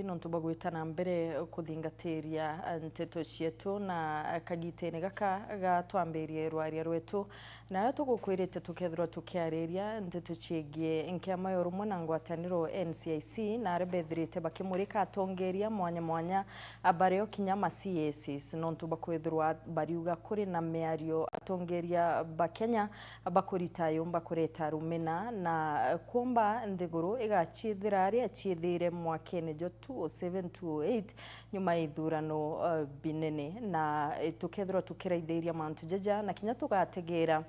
borithi nontu bagwitana mbere kuthingatiria nteto cietu na kagitene gaka gatwambirie rwaria rwetu na tugukwirite tukethirwa tukiariria nteto ciigie nkiama ya urumwe na ngwataniro NCIC na arebethirite bakimurika atongeria mwanya abareo kinyama CACs nontu bakwithirwa bariuga kuri na miario atongeria bakenya bakuritayo bakureta rumena na kumba nthiguru igachithira aria chithire mwakene jo 2007-2008 nyuma ithurano binene na tukethirwa tukiraithĩria mantu jaja na kinya tugategera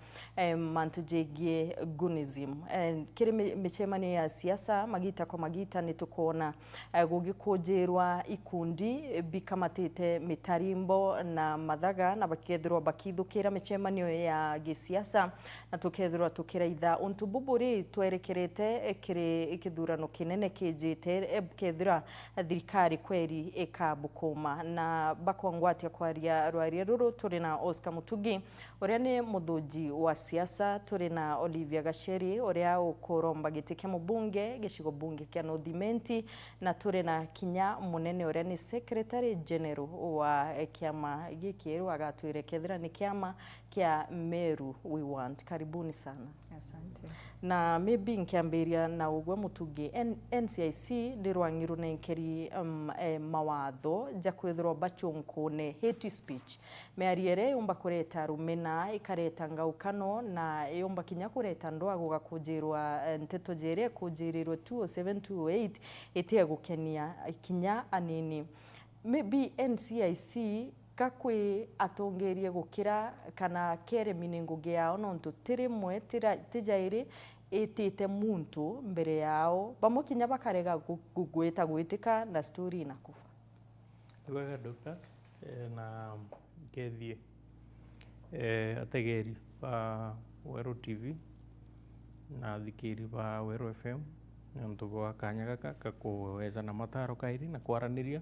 mantu jegie gunism kiri michemanio ya siasa magita kwa magita ni tukuona gugikujirwa ikundi bikamatite mitarimbo na mathaga na bakethirwa bakithukira michemanio ya gisiasa na tukethirwa tukiraitha untu buburi twerekerete kiri ikithurano kinene kijite kethira thirikari kweri ikabukuma na bakwangwatia kwaria rwaria ruru turi na Oscar Mutugi uria ni muthuji wa siasa turi na Olivia Gacheri uria ukuromba giti kia mubunge gicigo bunge kia North na turi na kinya munene uria ni secretary general wa kiama giki agatwire kethira ni kiama kia Meru We Want. Karibuni sana. Asante. Na maybe nkiambiria na ugwe Mutugi NCIC ndirwangiru nenkeri mawatho jakwithirwa bachunkune hate speech meariere yumba kureta rumena ikareta ngaukano na yumba kinya kureta ndoa gugakujirwa nteto jere kujirirwe 2007-2008 itia gukenia kinya anini maybe NCIC kakwi atongerie gukira kana kere mininguge yao nontu tirimwe tijairi itite muntu mbere yao bamukinya bakarega gugwita gwitika na story na kufa wega Douglas na kethie ategeri ba Weru TV na thikiri ba Weru FM nontu gwa kanya gaka kakuweza na mataro kairi na kwaraniria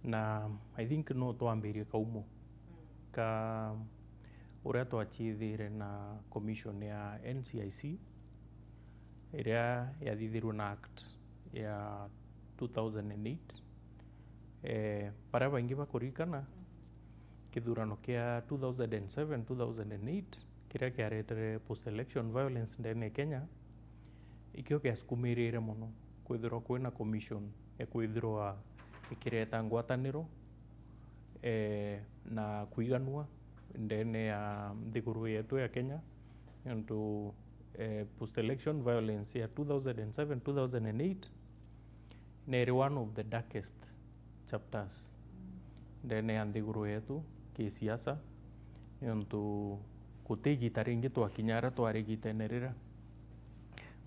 na I think no twambirie kaumo ka uria twachithire na commission ya NCIC iria yathithirwo na act ya 2008 para baingi bakurikana kithurano kia 2007-2008 kiria kiaretere post election violence ndene Kenya ikio kiasukumirire muno kwithirwa kwina commission ya kwithirwa ikireta ngwataniro na kuiganua ndene ya thiguru yetu ya Kenya into post election violence ya 2007-2008 nere one of the darkest chapters ndene ya thiguru yetu kisiasa into kutigita ringi twakinyara twarigitenerera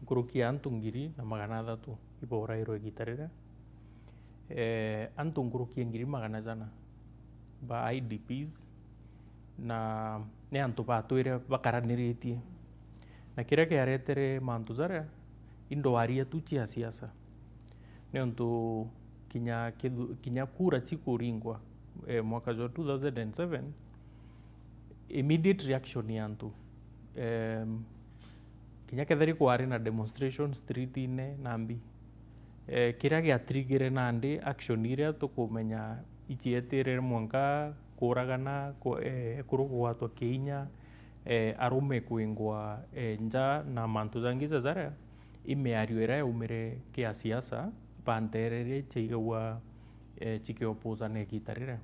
nguruki antu ngiri na magana 3 ibora iro gitarira antu nguruki ngiri magana jana ba IDPs na ne antu batwire bakaraniritie na kiria kiaretere mantu zaria indoaria tu cia siasa ne antu kinya kura chikuringwa mwaka wa 2007 immediate reaction ya antu kinya kethari kwari na demonstration street ine nambi kiria gia trigger nandi action iria tukumenya ichietere mwanka kuragana kurugwatwa kinya arume kuingwa nja na mantu zangiza zaria imeario ira umire kia siasa panterere chigawa chikiopoza ne gitarira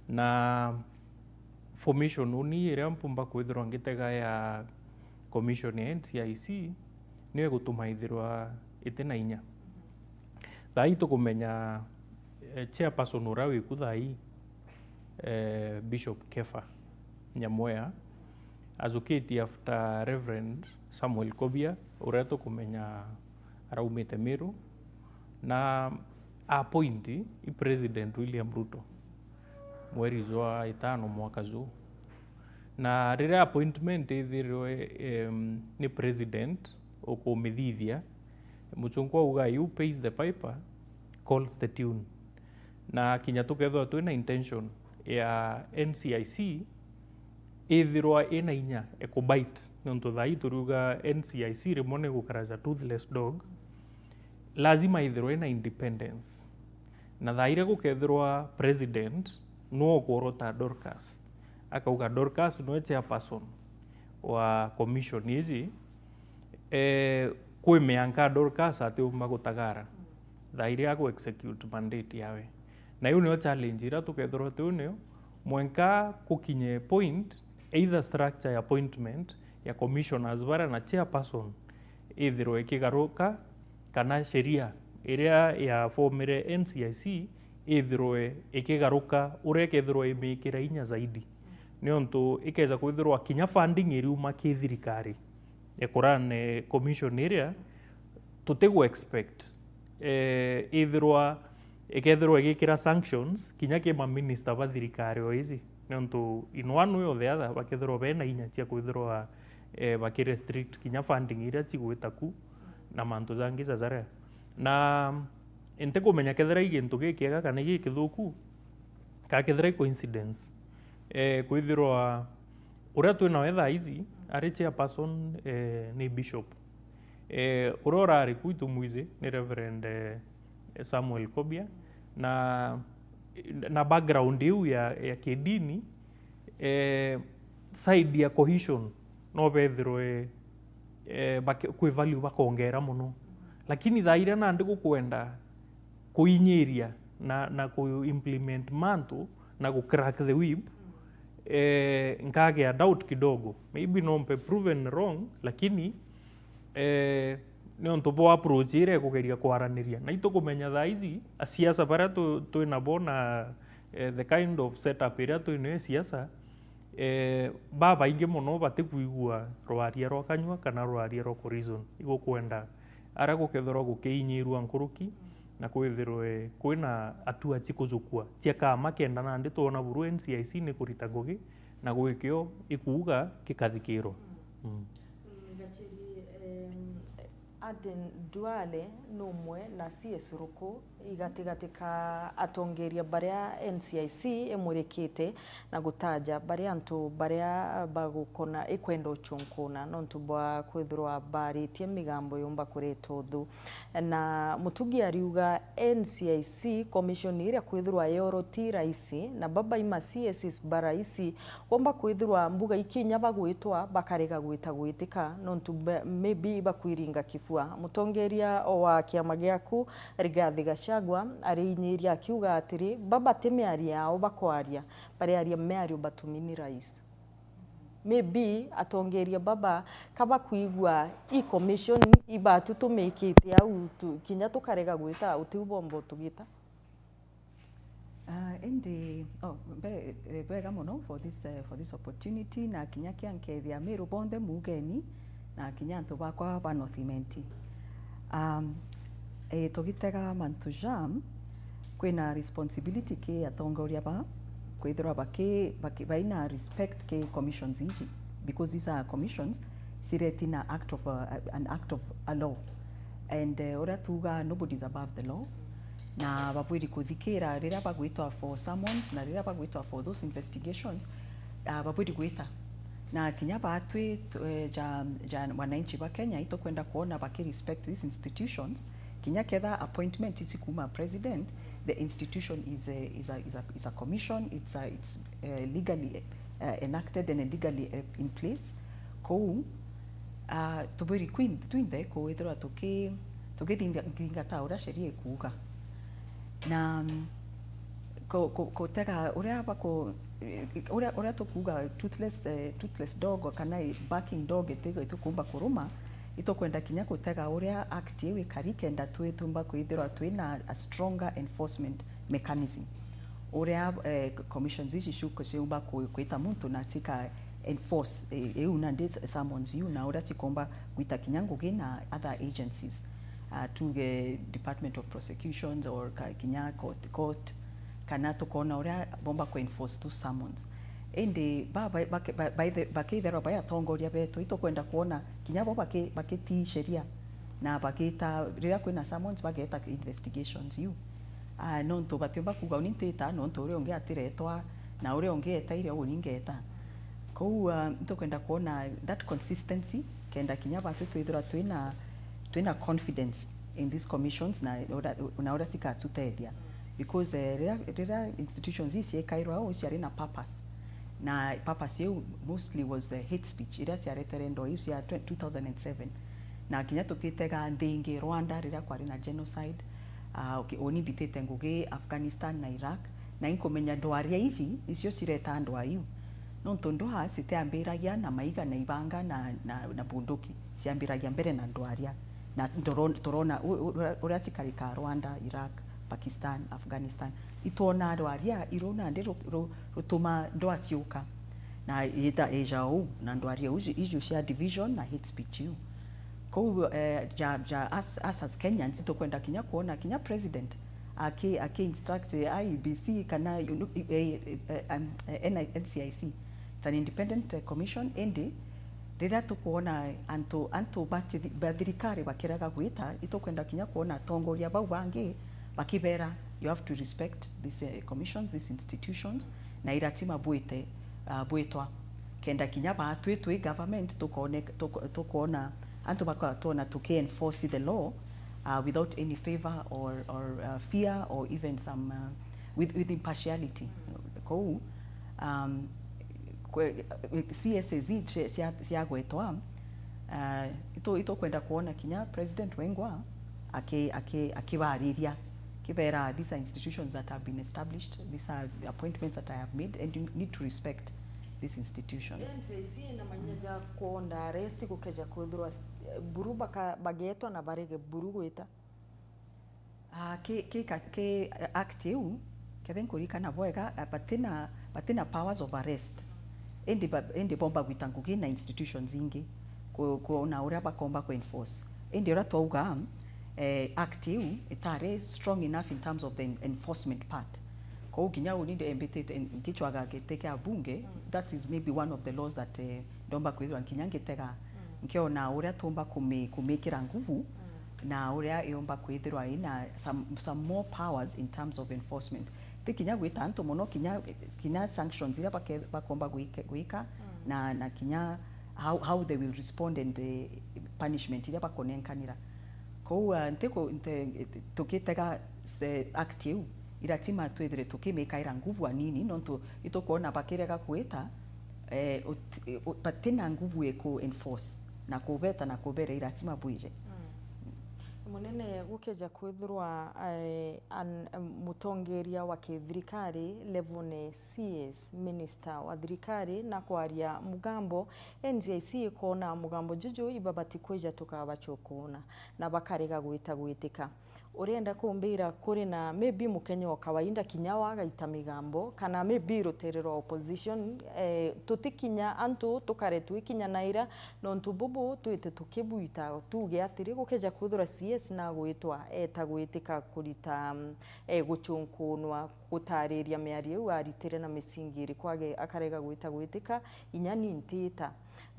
na formation uni ira mpumba kwithirwa ngitega ya commission ya NCIC niwe gutumaithirwa itena inya thai tukumenya chairperson ura wiku thai Bishop Kefa Nyamoya azukiti after Reverend Samuel Kobia ura tukumenya araumite Meru na appointi President William Ruto mweri wa 5 mwaka huu na rira appointment ithirwe ni president ukumithithia muchungwa uga you pays the piper calls the tune na kinya tukethwa twina intention ya NCIC ithirwa ina inya ekubite nontu thai turuga NCIC rimone gukaraja toothless dog lazima ithirwe na independence na thaire gukethirwa president no goro ta Dorcas akauga Dorcas no chairperson wa commission ici kwi mianka Dorcas ati magutagara thaire ago execute mandate yawe na hiyo nio challenge ira tukethirwa tu nio mwenka kukinye point either structure ya appointment ya commissioners bara na chairperson ithirwe ikigaruka kana sheria iria ya formire NCIC ithirwe ikigaruka urekethirwe imikira inya zaidi niontu ikeza kwithirwa kinya funding iriuma kithirikari ekorane commission iria tutegu expect ithirwa ikethirwa igikira sanctions kinya kima minister ba thirikari o ici niontu in one way or the other bakethirwa bena inya cia kwithirwa bakirestrict kinya funding iria cigwitaku na mantu zangi zazare na ente kumenya kethira igintu gikiega kana gikithuku ka kethira coincidence kwithirwa uria twina wetha ici ari chairperson ni bishop urora ari kuitu muizi ni Reverend Samuel Kobia na background iu ya kidini side ya cohesion no bethirwe kwi value bakongera muno lakini thaira na ndi gukwenda kuinyiria na ku implement mantu na ku crack the whip nkage doubt kidogo maybe no mpe proven wrong lakini niontu bo approach ire kugeria kwaraniria na ito kumenya thaizi siasa bara twina bona the kind of setup ira twina siasa baba inge muno batikuigua rwaria rwa kanywa kana rwaria rwa reason igukwenda ara gukethorwo gukiinyirwa nkuruki na kwithirwe kwina atua chikuzukua ciaka makenda na ndi tuona buru NCIC ni kurita ngugi na gwikio ikuuga kikathikiro Gachiri Aden Duale numwe na CS Ruku igatigatika atongeria baria NCIC emurikite na gutaja baria antu baria bagukona ikwenda uchunkuna nontu bwa kwithirwa baritie migambo yumba kuretwo thu na mutugi ariuga NCIC commission iria kwithirwa yoroti raisi na baba ima CSs baraisi womba kwithirwa mbuga ikinya bagwitwa bakarega gwitika nontu maybe bakwiringa kifua mutongeria wa kiama giaku Rigathi Gachagua arinyiria akiuga atiri baba teme yao bakwaria bari aria meario batumini rais maybe atongeria baba kaba kuigwa i commission ibatu tumikite au kinya tukarega gwita utubombo tugita bega muno for this opportunity na kinya kiankethia miru bonde mugeni na kinya antu bakwa banothimenti tugitega mantu jam kwina responsibility ke atongoria ba kwithirwa baina respect ke commissions iji because these are commissions siretina an act of a law and ora tuga nobody is above the law na babwiri kuthikira rira bagwitwa for summons na rira bagwitwa for those investigations babwiri gwita na kinya batwi wananchi ba Kenya ito kwenda kuona respect these institutions kinya ketha appointment is kuma president the institution is a commission it's legally enacted and legally in place ko tubiri queen twinde ko ithira tukitinga taura sheria ikuga na ko tega uria bako uria tukuga toothless dog kana barking dog etego tukumba kuruma ito kwenda kinya kutega uria act yewe karikenda twetumba kwithirwa twina a stronger enforcement mechanism uria commissions ici shuko ciumba kwita muntu na tika enforce una ndetse summons you na uria tikomba kwita kinya ngugi na other agencies to the Department of Prosecutions or kinya court kana tukona uria bomba ku enforce to summons ende bakithera baya tongoria betu ito kwenda kuona kinya bo baketi sheria na bakita rira kwina summons bageta investigations you nonto batimba kuga uninteta nonto uri onge atiretwa na uri onge eta ile uningeta ko ito kwenda kuona that consistency kenda kinya batu twithira twina confidence in these commissions na ura tikatuteithia because rira institutions ici ekairwa au ciari na purpose na purpose yeu mostly was hate speech iria ciaretere ndo ici ya 2007 na kinya tukitega thingi Rwanda rira kwari na genocide oni bitete ngugi Afghanistan na Iraq na inkomenya ndwaria ici icio cireta ndwa iu no tondu ha citeambiragia na maiga na ibanga na bunduki ciambiragia mbere na ndwaria na turona uria cikarika Rwanda, Iraq, Pakistan, Afghanistan itona ndwaria irona ndi rutuma ndwa ciuka na ita ejau na ndwaria icio cia division na hate speech iu ko as Kenyans tukwenda kinya kuona kinya president aki instruct IEBC kana NCIC. It's an independent commission and rira tukuona antu bathirikari bakiraga gwita itukwenda kinya kuona tongoria bau bangi bakibera you have to respect these commissions, these institutions na iratima bwitwa kenda kinya ba twi government tukuona antu bakatona to enforce the law without any favor or fear or even some with impartiality. Ko CSZ ciagwetwa ito kwenda kuona kinya President Wengwa akibariria kibera these are institutions that have been established, these are appointments that I have made and you need to respect these institutions. NCIC na manyaja kuonda arrest kukeja kuthurwa buru bagetwa na barege buru gwita ke active kethen kurikana bwega batina powers of arrest endi bomba gwitangugi na institutions ingi kuona uria bakomba ku enforce endi ora twauga active itare strong enough in terms of the enforcement part ko ginya uni de embete ngichwaga geteke abunge that is maybe one of the laws that domba kwithwa kinya ngitega nkiona uria tumba kumekira nguvu na uria yomba kwithirwa ina some more powers in terms of enforcement tikinya gwita antu muno kinya sanctions ira bakomba gwika na kinya how they will respond and the punishment ira bakonenkanira ko nteko tukitega se active iratima twethire tukimeka ira nguvu anini nonto itokuona bakirega kwita patina nguvu eko enforce na kubeta na kubere iratima bwire munene gukeja kwithirwa mutongeria wa kithirikari Levone CS minister wa thirikari na kwaria mugambo NCIC kona mugambo juju ibabati kweja tukabachokuna na bakarega gwitika urenda kumbira kuri na maybe Mukenya wa kawaida kinyawa gaita migambo kana maybe roterero opposition tutikinya antu tukaretu ikinya naira nontu bubu twite tukibuita tuge atiri gukeja kuthura CS na gwitwa etagwitika kurita guchunkunwa gutariria miario aritire na misingiri kwage akarega gwitika inyani ntita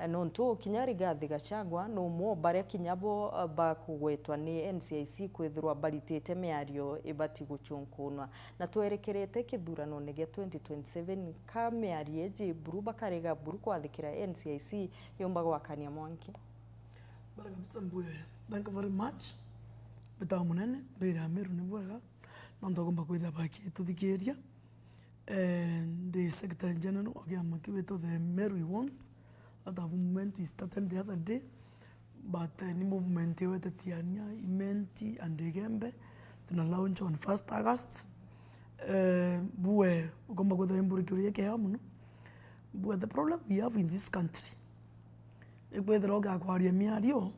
nontu kinyari gathi gachagwa no mo bare kinyabo bakugwetwa ni NCIC kwithirwa baritite miario ibati guchunkunwa na twerekerete kithurano ne 2027 ka miarie je buru bakarega buru kwathikira NCIC yomba gwakania mwanki baraga msambuye thank you very much beta munene bira meru ni bwega nonto gomba kwitha baki tuthikiria the secretary general ogiama kibeto the mayor we want that movement we started the other day but ni movement wete tiania imenti and Gembe tuna launch on 1st August buwe ugomba kwitha imburikiro yake hamuno buwe the problem we have in this country ekwethe roga kwaria miario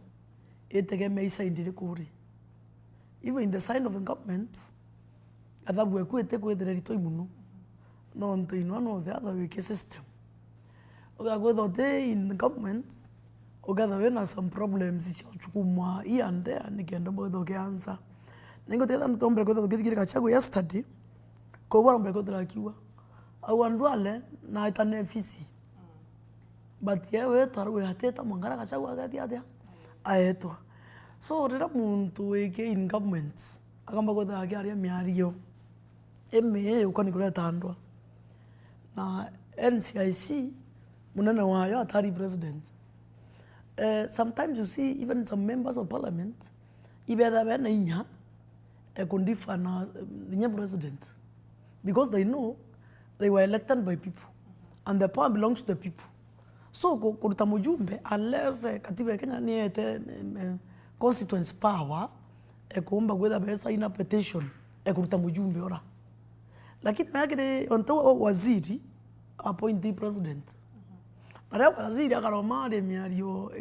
etegeme isaindire kuri even in the sign of the government athabu ekwete kwethera ritoi muno no nto ino the other way system go the in the government ogather when some problems is chukumwa here and there nikenda mbodo ke answer ningo teta mtombe ko thogithikire Gachagua yesterday ko bora mbe ko drakiwa au andwale na itane fisi but yewe tarwe hateta mangara Gachagua gathi atia aetwa so rira muntu weke in government agamba ko thagi aria miario eme ukoni kureta andwa na NCIC munene wayo atari president sometimes you see even some members of parliament ibetha bena inya ekundifa na nye president because they know they were elected by people and the power belongs to the people. So kuruta mujumbe unless katiba ya Kenya niete constituency power ekuomba gwetha besa ina petition ekuruta mujumbe ora, lakini yakire onto waziri appointee president na waziri akaromare miario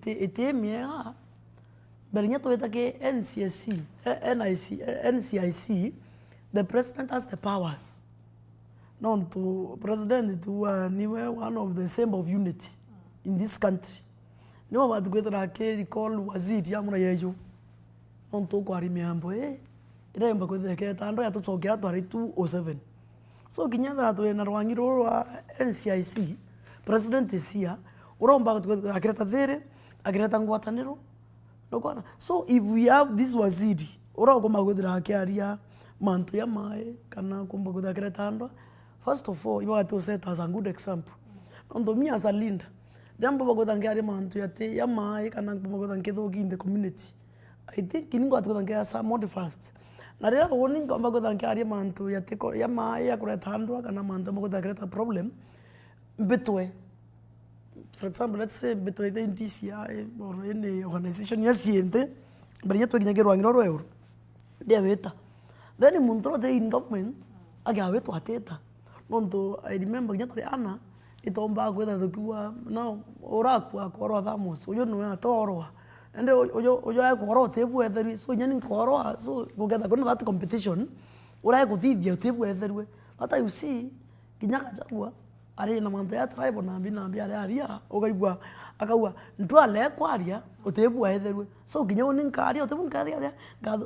etemiega berinya toetake NCIC the president has the powers not to president to one of the symbol of unity in this country niwa watu gwethera ke recall waziri amuna yeyo onto kwa rimiambo ira yomba gwethera ke tando ya tuchokera twari 207 so kinyandra to na rwangiro wa NCIC president isia uromba gwethera akireta there akireta ngwataniro nokwana. So if we have this waziri ura koma gwethera ke aria mantu ya mae kana kumba gwethera akireta ando, first of all you have to set as a good example ondo mi as a leader jambo bagothangia mantu yate ya mai kana bagothangia thogi in the community. I think kiningo atugothangia some first na rira woni ngomba gothangia mantu yate ya mai ya kureta handwa kana mantu bagothangia problem betwe, for example let's say betwe the DCI or any organization ya siente bari yetu kinyagirwa ngiro euro dia weta then muntu the in government aga wetu ateta nondo. I remember nyatori ana itomba gwetha thukua no oraku akorwa thamos uyo no atorwa ende uyo akorwa tebu etheri so nyani korwa so kugetha kuna that competition ura kuthithia tebu etherwe hata you see kinyaka chagua ari na manto ya tribe na mbina aria ugaigwa akagwa ntwale kwaria utebu etherwe so kinyo ni nkaria utebu nkaria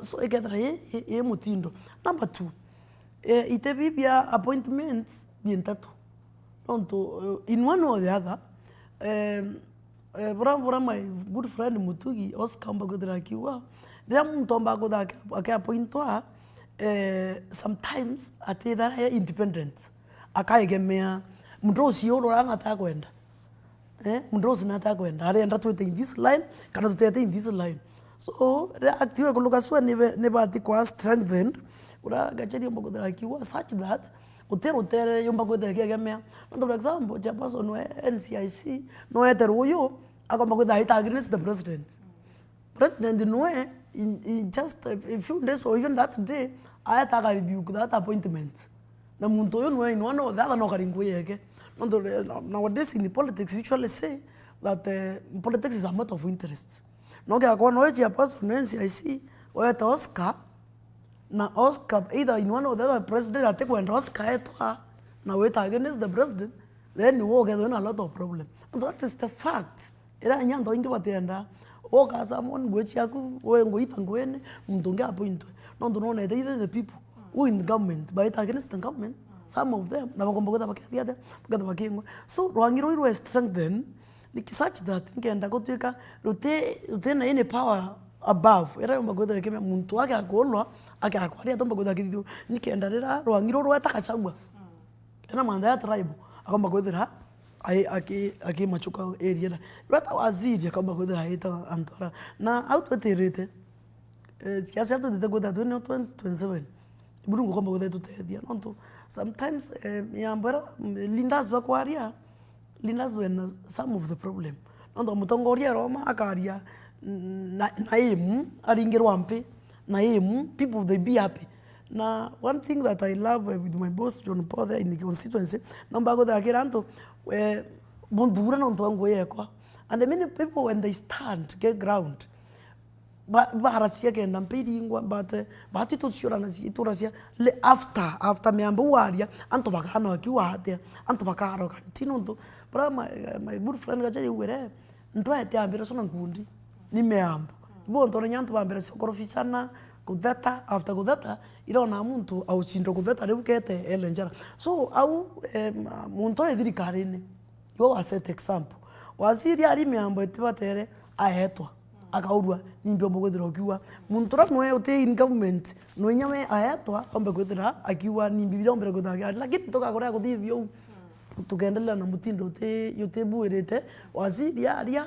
so ikethra ye mutindo. Number 2 itebibia appointment bien tatu onto in one or the other bora my good friend Mutugi Oscar Mbagodra kiwa dia mtomba goda akapointwa sometimes atethara independent akaegemea mndrosi yoro ranga takwenda mndrosi na takwenda arenda twete in this line kana tutete in this line so reactive kuluka swa ne bati kwa strengthened ura gacheri Mbagodra kiwa such that utere yomba gwetha kegemea no. For example chairperson wa NCIC no etero uyo akomba gwetha ita against the president no in just a few days or even that day ayata rebuke that appointment na muntu uyo no in one or the other no karingo yeke no. Nowadays in politics usually say that politics is a matter of interest no ke akwa no chairperson NCIC o eta Oscar na Oscar either in one or the other president ate kwenda Oscar etwa na weta against the president then you walk a lot of problem and that is the fact. Era nyando ingi batenda oka someone gwechi yaku wengo itangwene mndonge appoint no no even the people who in the government but against the government some of them na bakomba kwenda bakiatia bakada bakingo so rwangiro irwe strengthen such that ngenda gotwika rute na any power above era yomba gwetha kemya muntu wake akolwa akakwaria tomba gwetha kithu nikenda rira rwangiro rweta kachagwa ena manda ya tribe akomba gwetha aki machuka area rata waziri akomba gwetha ita antora na outweterete siasa tu de gwetha 2027 burungu komba gwetha tutethia nonto sometimes yambara lindas bakwaria lindas when some of the problem nonto mutongoria Roma akaria na aringirwa mpe na people they be happy. Now one thing that I love with my boss John Paul there in the constituency namba go there kiranto bondura no ntongo yekwa and many people when they stand get ground baharasia ke ndampiringwa but to sure na iturasia le after meambo waria anto bakano akiwa hate anto bakaro kantino ndo bra my good friend gacha yure ndo ate ambira sona ngundi ni meambo bo ntona nyanto bambira sikorofisana kudata after kudata irona muntu au chindo kudata rebukete elenjara so au muntu ediri karine yo aset example waziri ari meambo etibatere ahetwa akaurwa nimbe mbogethera kiwa muntu ra no ute in government no nyame ahetwa ombe gwethera akiwa nimbe birombere guthaga lakini toka kora kuthithio tukendelea na mutindo te yote buerete waziri aria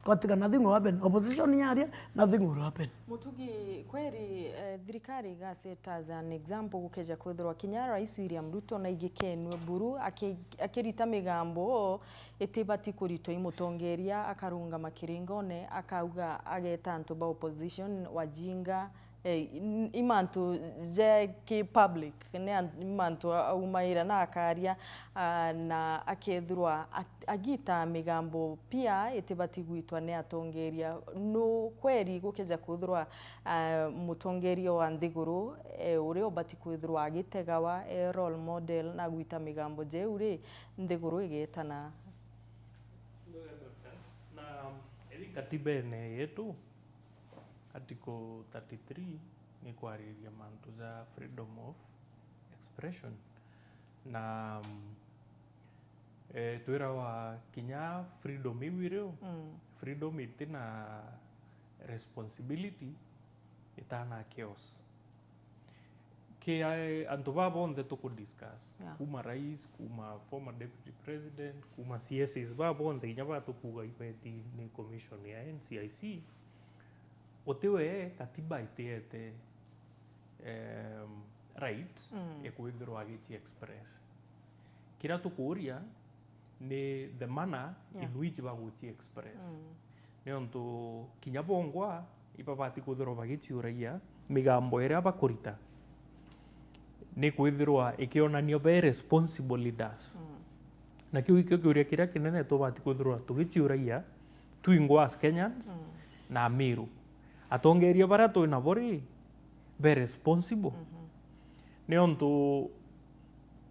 Katika nothing will happen. Opposition yaria, nothing will happen. Mutugi kweri thirikari gaseta as an example gukeja kwithirwa kinya rais William Ruto na igikenwe buru akirita migambo itibati kurito imutongeria akarunga makiringone akauga ageta antu ba opposition wajinga imantu je ki public ne imantu umaira na akaria na akethirwa agita migambo pia itibati gwitwa ne atongeria no kweri gukeja kwithirwa mutongerio wa nthiguru uria ubati kwithirwa agitegawa role model na gwita migambo je uri nthiguru igetana na katiba yetu Article 33 ni kwariria mantu za freedom of expression na twira wa kinya freedom iwirio freedom itina responsibility itana chaos ke antu babonde tuku discuss kuma rais kuma former deputy president kuma CSs babonde kinya batukuga ipeti ni commission ya NCIC otewe katiba itiete right ekwithirwa agiti express kira tukuria ni the manner in which baguti express niontu kinya bongwa ipabati kwithirwa bagitiuraia migambo iria bakurita ni kwithirwa ikionanio be responsible leaders na kiu ikio kiuria kiria kinene tubati kwithirwa tugitiuraia tuingwa as Kenyans na Amiru atongeria bara twina bori be responsible niontu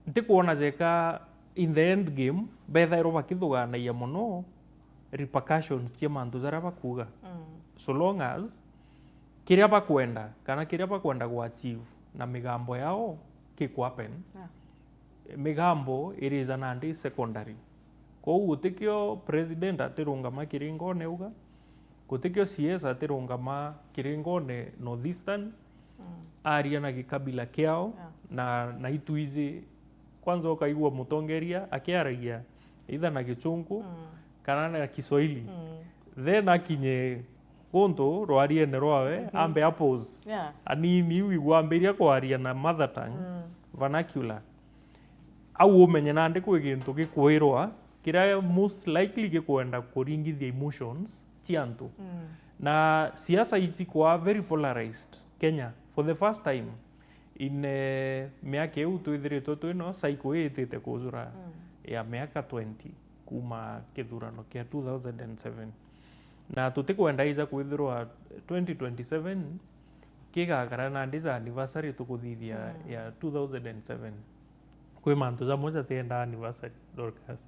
ntikuona jeka in the end game bethairo bakithuganaia muno repercussions cia mantu jara bakuga so long as kiria bakwenda kana kiria bakwenda gu achieve na migambo yao kikwapen migambo it is an secondary ko gutikio president atirungama kiringone uga gutikio CS atirungama kiringone northeastern aria na gikabila kiao na itu izi kwanza ukaigua mutongeria akiaragia either na gichungu kana na Kiswahili then akinye gonto rwarie ne rwawe ambe apples anini wigwambiria kwaria na mother tongue vernacular au umenye na ndiko gintu gikwirwa kira most likely gikwenda kuringithia emotions tiantu na siasa itikwa very polarized Kenya for the first time in miaka eu twithiritwo twino cycle itite kuzura ya miaka 20 kuma kithurano kia 2007 na tutikwenda iza kwithirwa 2027 kigagara na ndiza anniversary tukuthithia ya 2007 kwi mantu za moja tienda anniversary Dorcas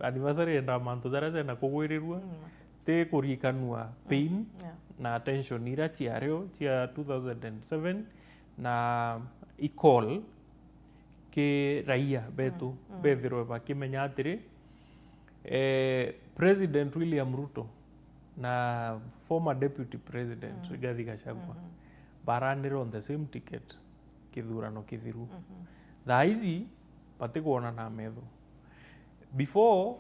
anniversary enda mantu zara zena kugwirirwa te kurikanua pain na attention ira ciario cia 2007 na equal ke raia betu bethirwe bakimenya atiri President William Ruto na former deputy president Rigathi Gachagua baranire on the same ticket kithurano kithiru thaizi patikuona na metho before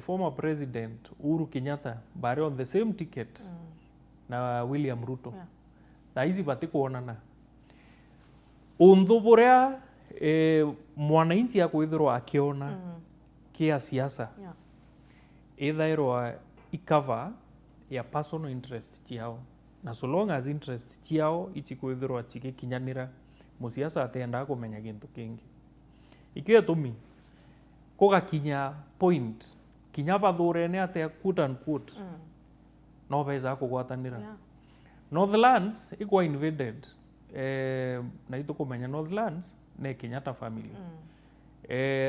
former president Uhuru Kenyatta bare on the same ticket na William Ruto thaizi patikuonana unthu buria mwananchi akwithirwa akiona kia siasa ithairwa ikava ya personal interest ciao na so long as interest ciao ichikwithirwa chigikinyanira musiasa atenda kumenya gintu kingi ikio tumi kugakinya point kinya bathurene atia quote unquote no beza kugwatanira Northlands ikwa invaded na itukumenya Northlands ne Kenyatta family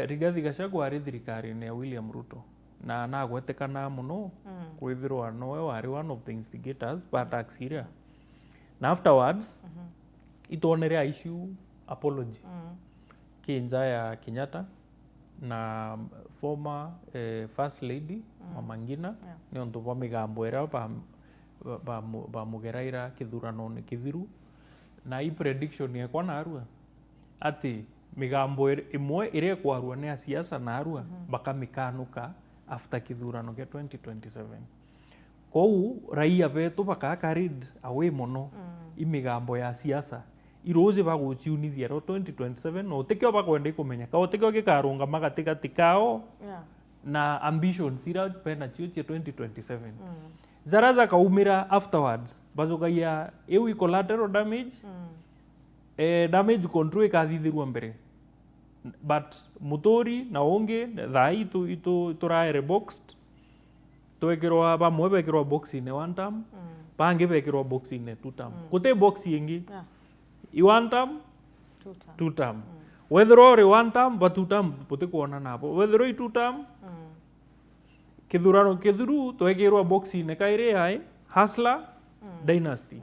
Rigathi Gachagua ari thirikari ne William Ruto na nagwetekana muno kwithirwa nowe wari one of the instigators but axiria na afterwards itonere issue apology kinja ya Kenyatta na former first lady Mama Ngina ni onto ba migambo era ba mugeraira kithurano ni kithiru na i prediction yakwa na arua ati migambo imwe ire kwarua ne siasa na arua bakamikanuka after kithurano kia 2027 kou raia betu baka carried away mono imigambo ya siasa iroze baguciunithia ro 2027 no tekio bakwenda ikumenya ka tekio gikarunga magatigati kao na ambitions ira pena cio 2027 zaraza kaumira afterwards bazogaia ewi collateral damage damage control ikathithirwa mbere but mutori na onge thai turaere boxed twekirwa bamwe bekirwa box ine one term bangi bekirwa box ine two term kute box ingi i one term two term whether or one term but two term pote kuona napo whether or two term kithurano kithuru twekirwa box ine kaire ai Hustler Dynasty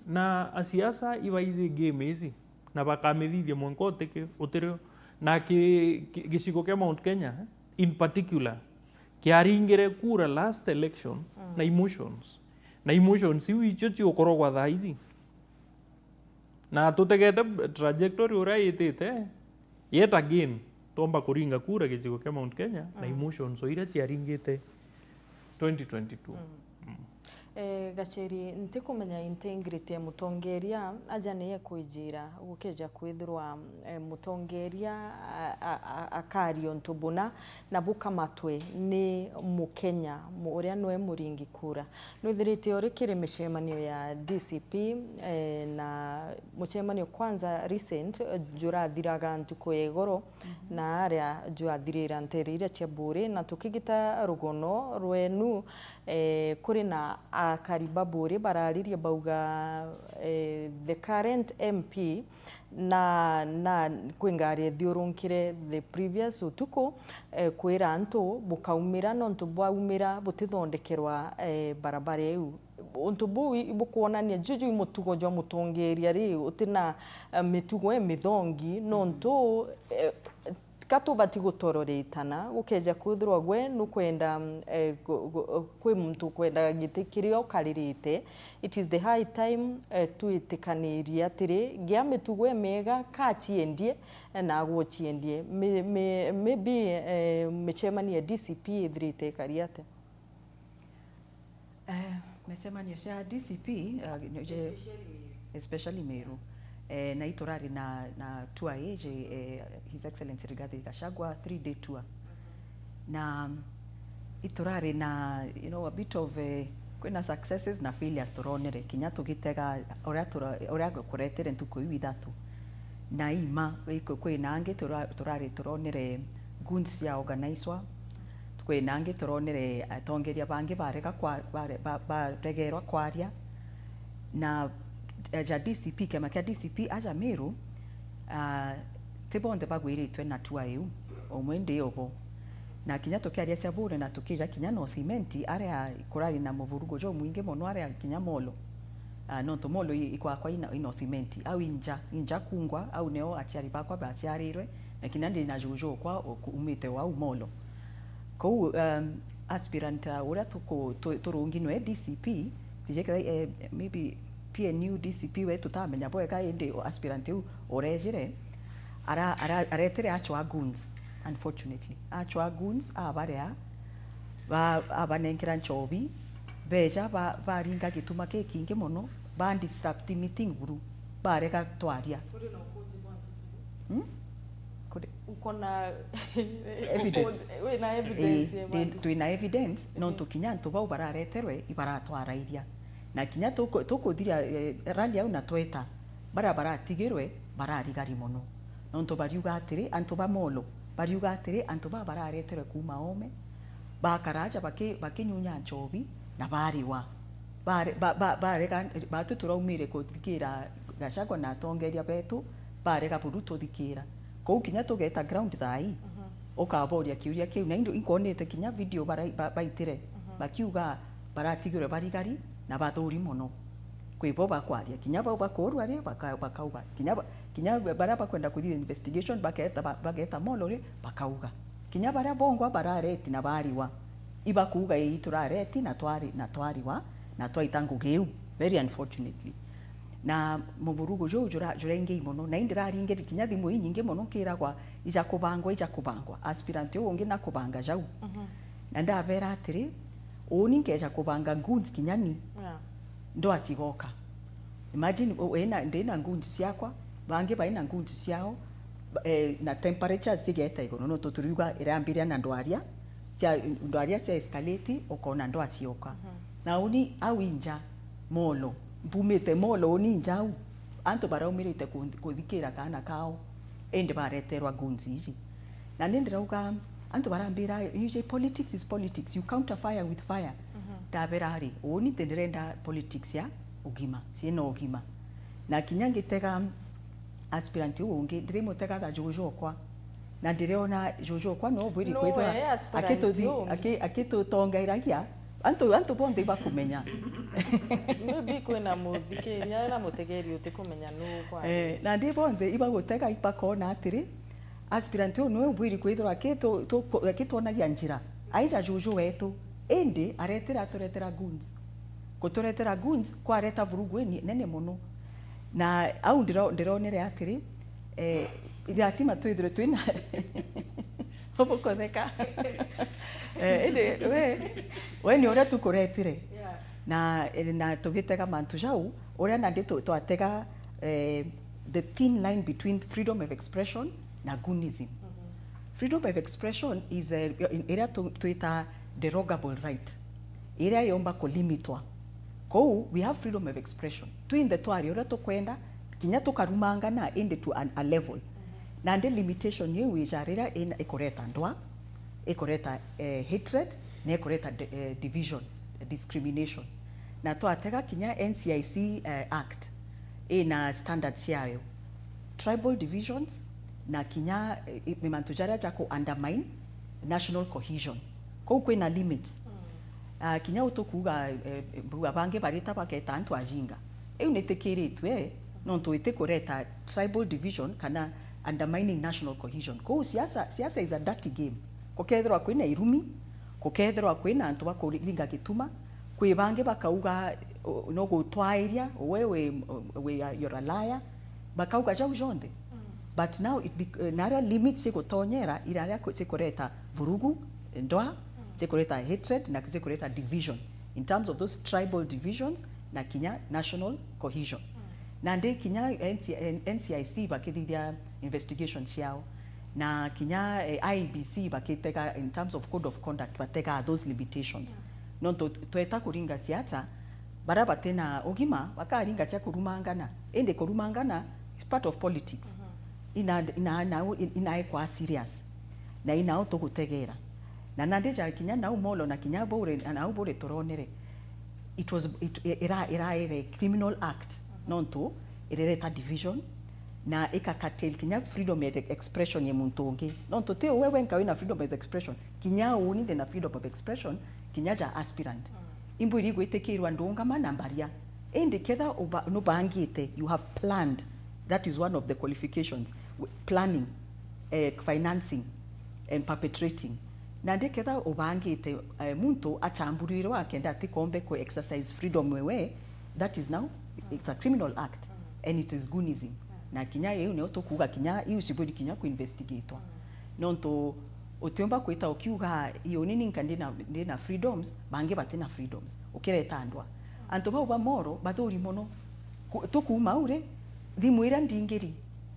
na asiasa ibaize game hizi na bakamithithia mwenko teke utero na gicigo kia Mount Kenya in particular kiaringire kura last election na emotions iu icio ciokorogwa thaa ici na tutegete trajectory uria yitite yet again tomba kuringa kura gicigo kia Mount Kenya na emotions iria ciaringite 2022 Gacheri ntikumenya integrity ya mutongeria aja niye kwijira gukeja kwithirwa mutongeria akario ntubuna na buka matwe ni mukenya uria noe muringi kura nwithirite ori kiri mishemanio ya DCP na muchemanio kwanza recent jura thiraga ntuko egoro na aria jura thirira nterira chebure na tukigita rugono rwenu kuri na karibaburi barariria bauga the current MP na kwingari thiurunkire the previous utuko kwira antu bukaumira no ntu bwaumira butithondekerwa barabara eu untu bu ibukuonania juju imutugo jo mutongeria ri utina mitugo mithongi no ntu kato bati gutororetana gukeja kwithirwa gwe nukwenda kwi muntu kwenda gitikirio karirite it is the high time tuitikaniria tiri gia mitugo mega kachiendie na guchiendie maybe michemani ya DCP idrite kariate michemani ya DCP especially Meru na itorari na tour ije His Excellency Rigathi Gachagua 3-day tour na itorari na a bit of kwena successes na failures turonere kinya tugitega oria kuretere ntuko ithatu na ima kwena ange turari turonere goons ya organizwa kwena ange turonere atongeria bangi barega baregerwa kwaria na ja DCP kama kia DCP aja Meru tibonde bagwiritwe na tour eu omwende obo na kinya tukiaria cia bure na tukija kinya no cement area kurari na muvurugo jo mwingi mono area kinya molo no to molo ikwa kwa ino cement au inja kungwa au neo atiari bakwa baciarirwe na kinya ndi na jojo kwa umite wa molo ko aspirant ura turungi no DCP tijeke maybe pia new DCP we tutamenya boega indi aspirant u orejire aretere achwa goons unfortunately achwa goons abarea abanenkira nchobi beja baringa gituma kingi muno ba disrupt meeting guru bareka twaria ukona evidence we na evidence tuina evidence no tukinya ntuba barareterwe ibaratwara iria na kinya tukuthiria rally au na tweta barabara tigirwe bararigari muno nonto bariuga atiri antu ba molo bariuga atiri antu ba bararetere kuma ome bakaraja bakinyunya nchobi na bariwa barega batuturaumire kuthikira Gachagua na tongeria betu barega buruto thikira ko kinya tugeta ground thai ukaboria kiuria kiu na indo inkonete kinya video baitire bakiuga baratigirwe barigari na bathuri muno kwibo bakwaria kinya bakorwa ri bakauga kinya bara bakwenda kuthia investigation bageta molori bakauga kinya bara bongwa barareti na bariwa ibakuga iturareti na twariwa na twaitangu geu very unfortunately na muvurugo jo jurenge muno na indiraringe kinya thimu nyingi muno kiragwa ija kubangwa aspirant ungi na kubanga jau na ndavera atiri uni ngeja kubanga goons kinyani ndo achigoka. Imagine ndina goons ciakwa bangi baina goons ciao na temperature sigeta igoro no tuturiuga irambiria na ndwaria cia escalate ukona ndo acioka. Na uni au inja molo mbumite molo uni inja au anto baraumirite kuthikira kana kao ende bareterwa goons ici. Na nindirauga anto barambira usually politics is politics, you counter fire with fire. Ndaberari uni tenderenda politics ya ugima ciena ugima na kinyangitega aspirant ungi ndirimutega da Jojo kwa na ndiriona Jojo kwa no bwiri kwithwa akitutongairagia anto bonde bakumenya maybe kwina muthikiria na mutegeri utikumenya no kwa na ndi bonde iba gutega ipakona atiri aspirant no bwiri kwithwa akituonagia njira aija Jojo wetu ende turetera goons kuturetera goons kwa areta vurugu nene muno na au ndironere atiri iratima twithire twina obokotheka ende we ni ora tukuretire na tugitega mantu jau ora na ndi twatega the thin line between freedom of expression na goonism. Freedom of expression is area tuita derogable right area yomba kulimitwa kou we have freedom of expression twinde twari ora tukwenda kinya tukarumangana inde to a level na ndi limitation ye wijarira in ikoreta ndwa ikoreta hatred na ikoreta division discrimination na twatega kinya NCIC act ina standards yayo tribal divisions na kinya mimantujara jako undermine national cohesion kou kwina limits. Kinya utukuga bange barita baketa antu ajinga netekeretwe no tuite kureta tribal division kana undermining national cohesion. Kou siasa is a dirty game. Kokethirwa kwina irumi, kokethirwa kwina antu bakuringa gituma, kwi bange bakauga no gutwairia wewe you're a liar, bakauga jau jonde. But now nara limits sigutonyera iraria sikureta vurugu ndoa sekureta hatred na sekureta division in terms of those tribal divisions na kinya national cohesion. Na ndi kinya NCIC bakithithia investigations yao na kinya IEBC bakitega in terms of code of conduct batega those limitations. No tweta kuringa siasa baraba tena ugima bakaringa cia kurumangana ende kurumangana is part of politics. Ina kwa serious na ina utugutegera na nandeja kinya na umolo na kinya bore na ubore toronere era criminal act nonto irereta division na ikakatel kinya freedom of expression ye muntonge nonto te wewe nkawina freedom of expression kinya uni de na freedom of expression kinya ja aspirant imbu irigo itekirwa ndonga manambaria ende ketha no bangite you have planned. That is one of the qualifications. Planning, financing, and perpetrating. Na ndeketha ubangite muntu achamburirwa akenda atikombe ko exercise freedom wewe, that is now it's a criminal act and it is goonism. Na kinya yeu ne otokuga kinya iu sibodi kinya ku investigatewa. Nonto otiomba kwita okiuga iyo nini nkandina freedoms bange batena freedoms. Ukireta andwa. Antoba uba moro bathuri mono tukuma ure thimwira ndingiri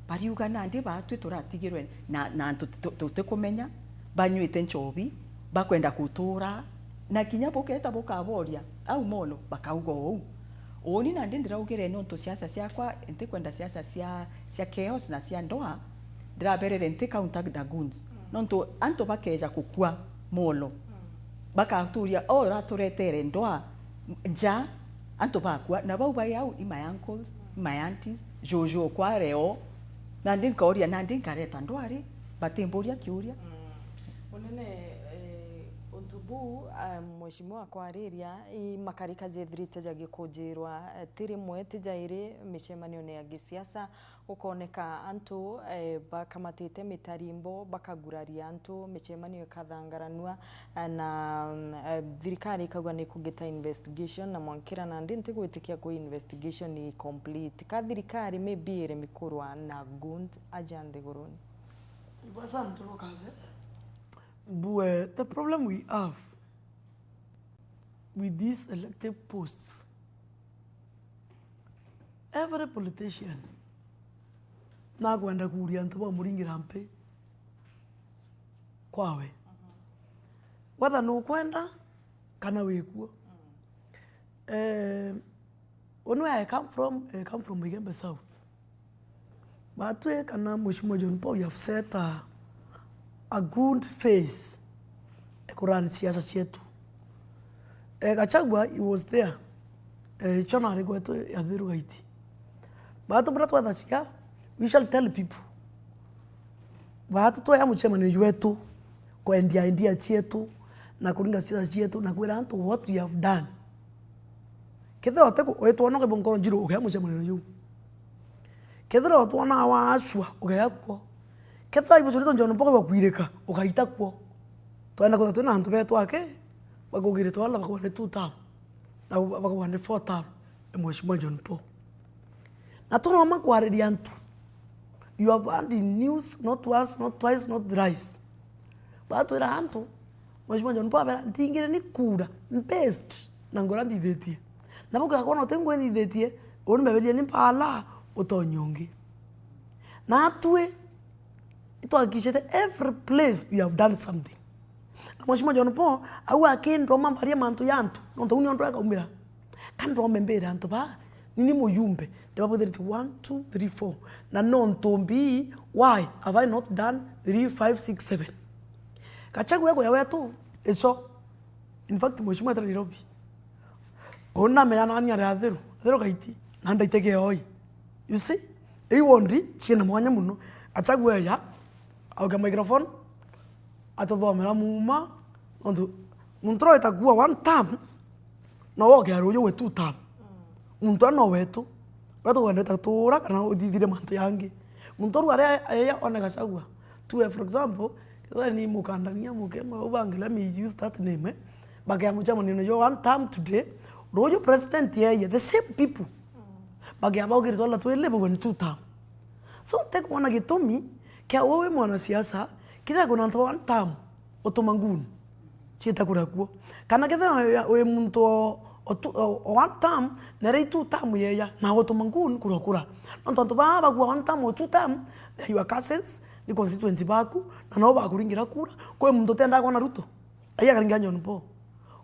bariuga nandi batwe turatigirwe na tutekumenya banywite nchobi bakwenda kutura na kinya boketa bokaboria au mono bakauga ou oni nandi ndiraugire no to siasa ciakwa ente kwenda siasa cia chaos na cia ndoa ndiraberere ente counter goons nonto anto bakeja kukua molo bakaturia raturetere ndoa nja anto bakwa na bau bayau my uncles my aunties Jojo kwa reo na ndinkaoria na ndinkareta ndwari batemboria kiuria unene untubu mheshimiwa kwariria I makarika jethirite jagikujirwa tiri mwete jairi micemanio ne ya gisiasa ukoneka antu bakamatite mitarimbo bakaguraria antu micemanio kathangaranua na thirikari ikagwa ni kugita investigation na mwankira na ndinte gwitikia ku investigation ni complete ka thirikari maybe ire mikurwa na gund ajande goroni Basa nturokaze the problem we have with these elected posts, every politician na kwenda kuria ntu ba muringira mpe kwawe whether no kwenda kana wekuo. Where I come from Igembe South. But we kana Mheshimiwa John Paul, you have set a good face kurani siasa chetu. Gachagua, he was there. Chona aligwetu ya Thiru Gaiti. But bratu wadachia, we shall tell people. But to ya mchemani wetu kwa India chetu na kuringa siasa chetu na kwenda antu what we have done. Kethera oteko wetu onoke bonkoro njiro ukaya mchemani yu. Kethera watu wana waashwa ukaya kwa. Kethera ibusolito njono mpoko bakwireka ukaita kwa. Twana ko tuna hantu betu ake bagogire twala bakwane 2 term na bakwane 4 term Mheshimiwa John Paul. Na tuna makwareria antu. You have heard in news not once, not twice, not thrice. But we are antu Mheshimiwa John Paul abera ndingire ni kura best na ngora ndithetie. Na boka kono tengo ndithetie onu bebelie ni pala utonyonge. Na atwe ito akishete every place we have done something. Na Mheshimiwa John Paul au akendo mambaria mantu yantu nonto uni ondra kaumira kando mbere antu ba nini muyumbe ndaba 1 2 3 4 na nonto mbi why have I not done 3 5 6 7 Gachagua yako yawe tu eso. In fact Mheshimiwa Nairobi ona me ana anya ya Thiru Gaiti na ndaitege hoi. You see ei wondi china mwanya muno Gachagua ya au microphone atathomera muma ondu muntro itakuwa 1 term na woke aroyo we 2 term muntu no wetu rato wende tatura kana udithire mantu yangi muntu ari aya ona Gachagua to for example kila ni mukandania mukema ubangila me use that name bagya mucha maneno yo 1 term today royo president yeye the same people bagya bagiri tola twele bo 2 term. So take one gitumi kia wewe mwana siasa kida kuna nto 1 term otomanguni chita kura kuo kana kida we muntu o 1 term na rei 2 term yeya na otomanguni kura nto baba kwa 1 term o 2 term your cousins ni constituency baku na no bakuringira kura kwa muntu tenda kwa Ruto aya karinga John Paul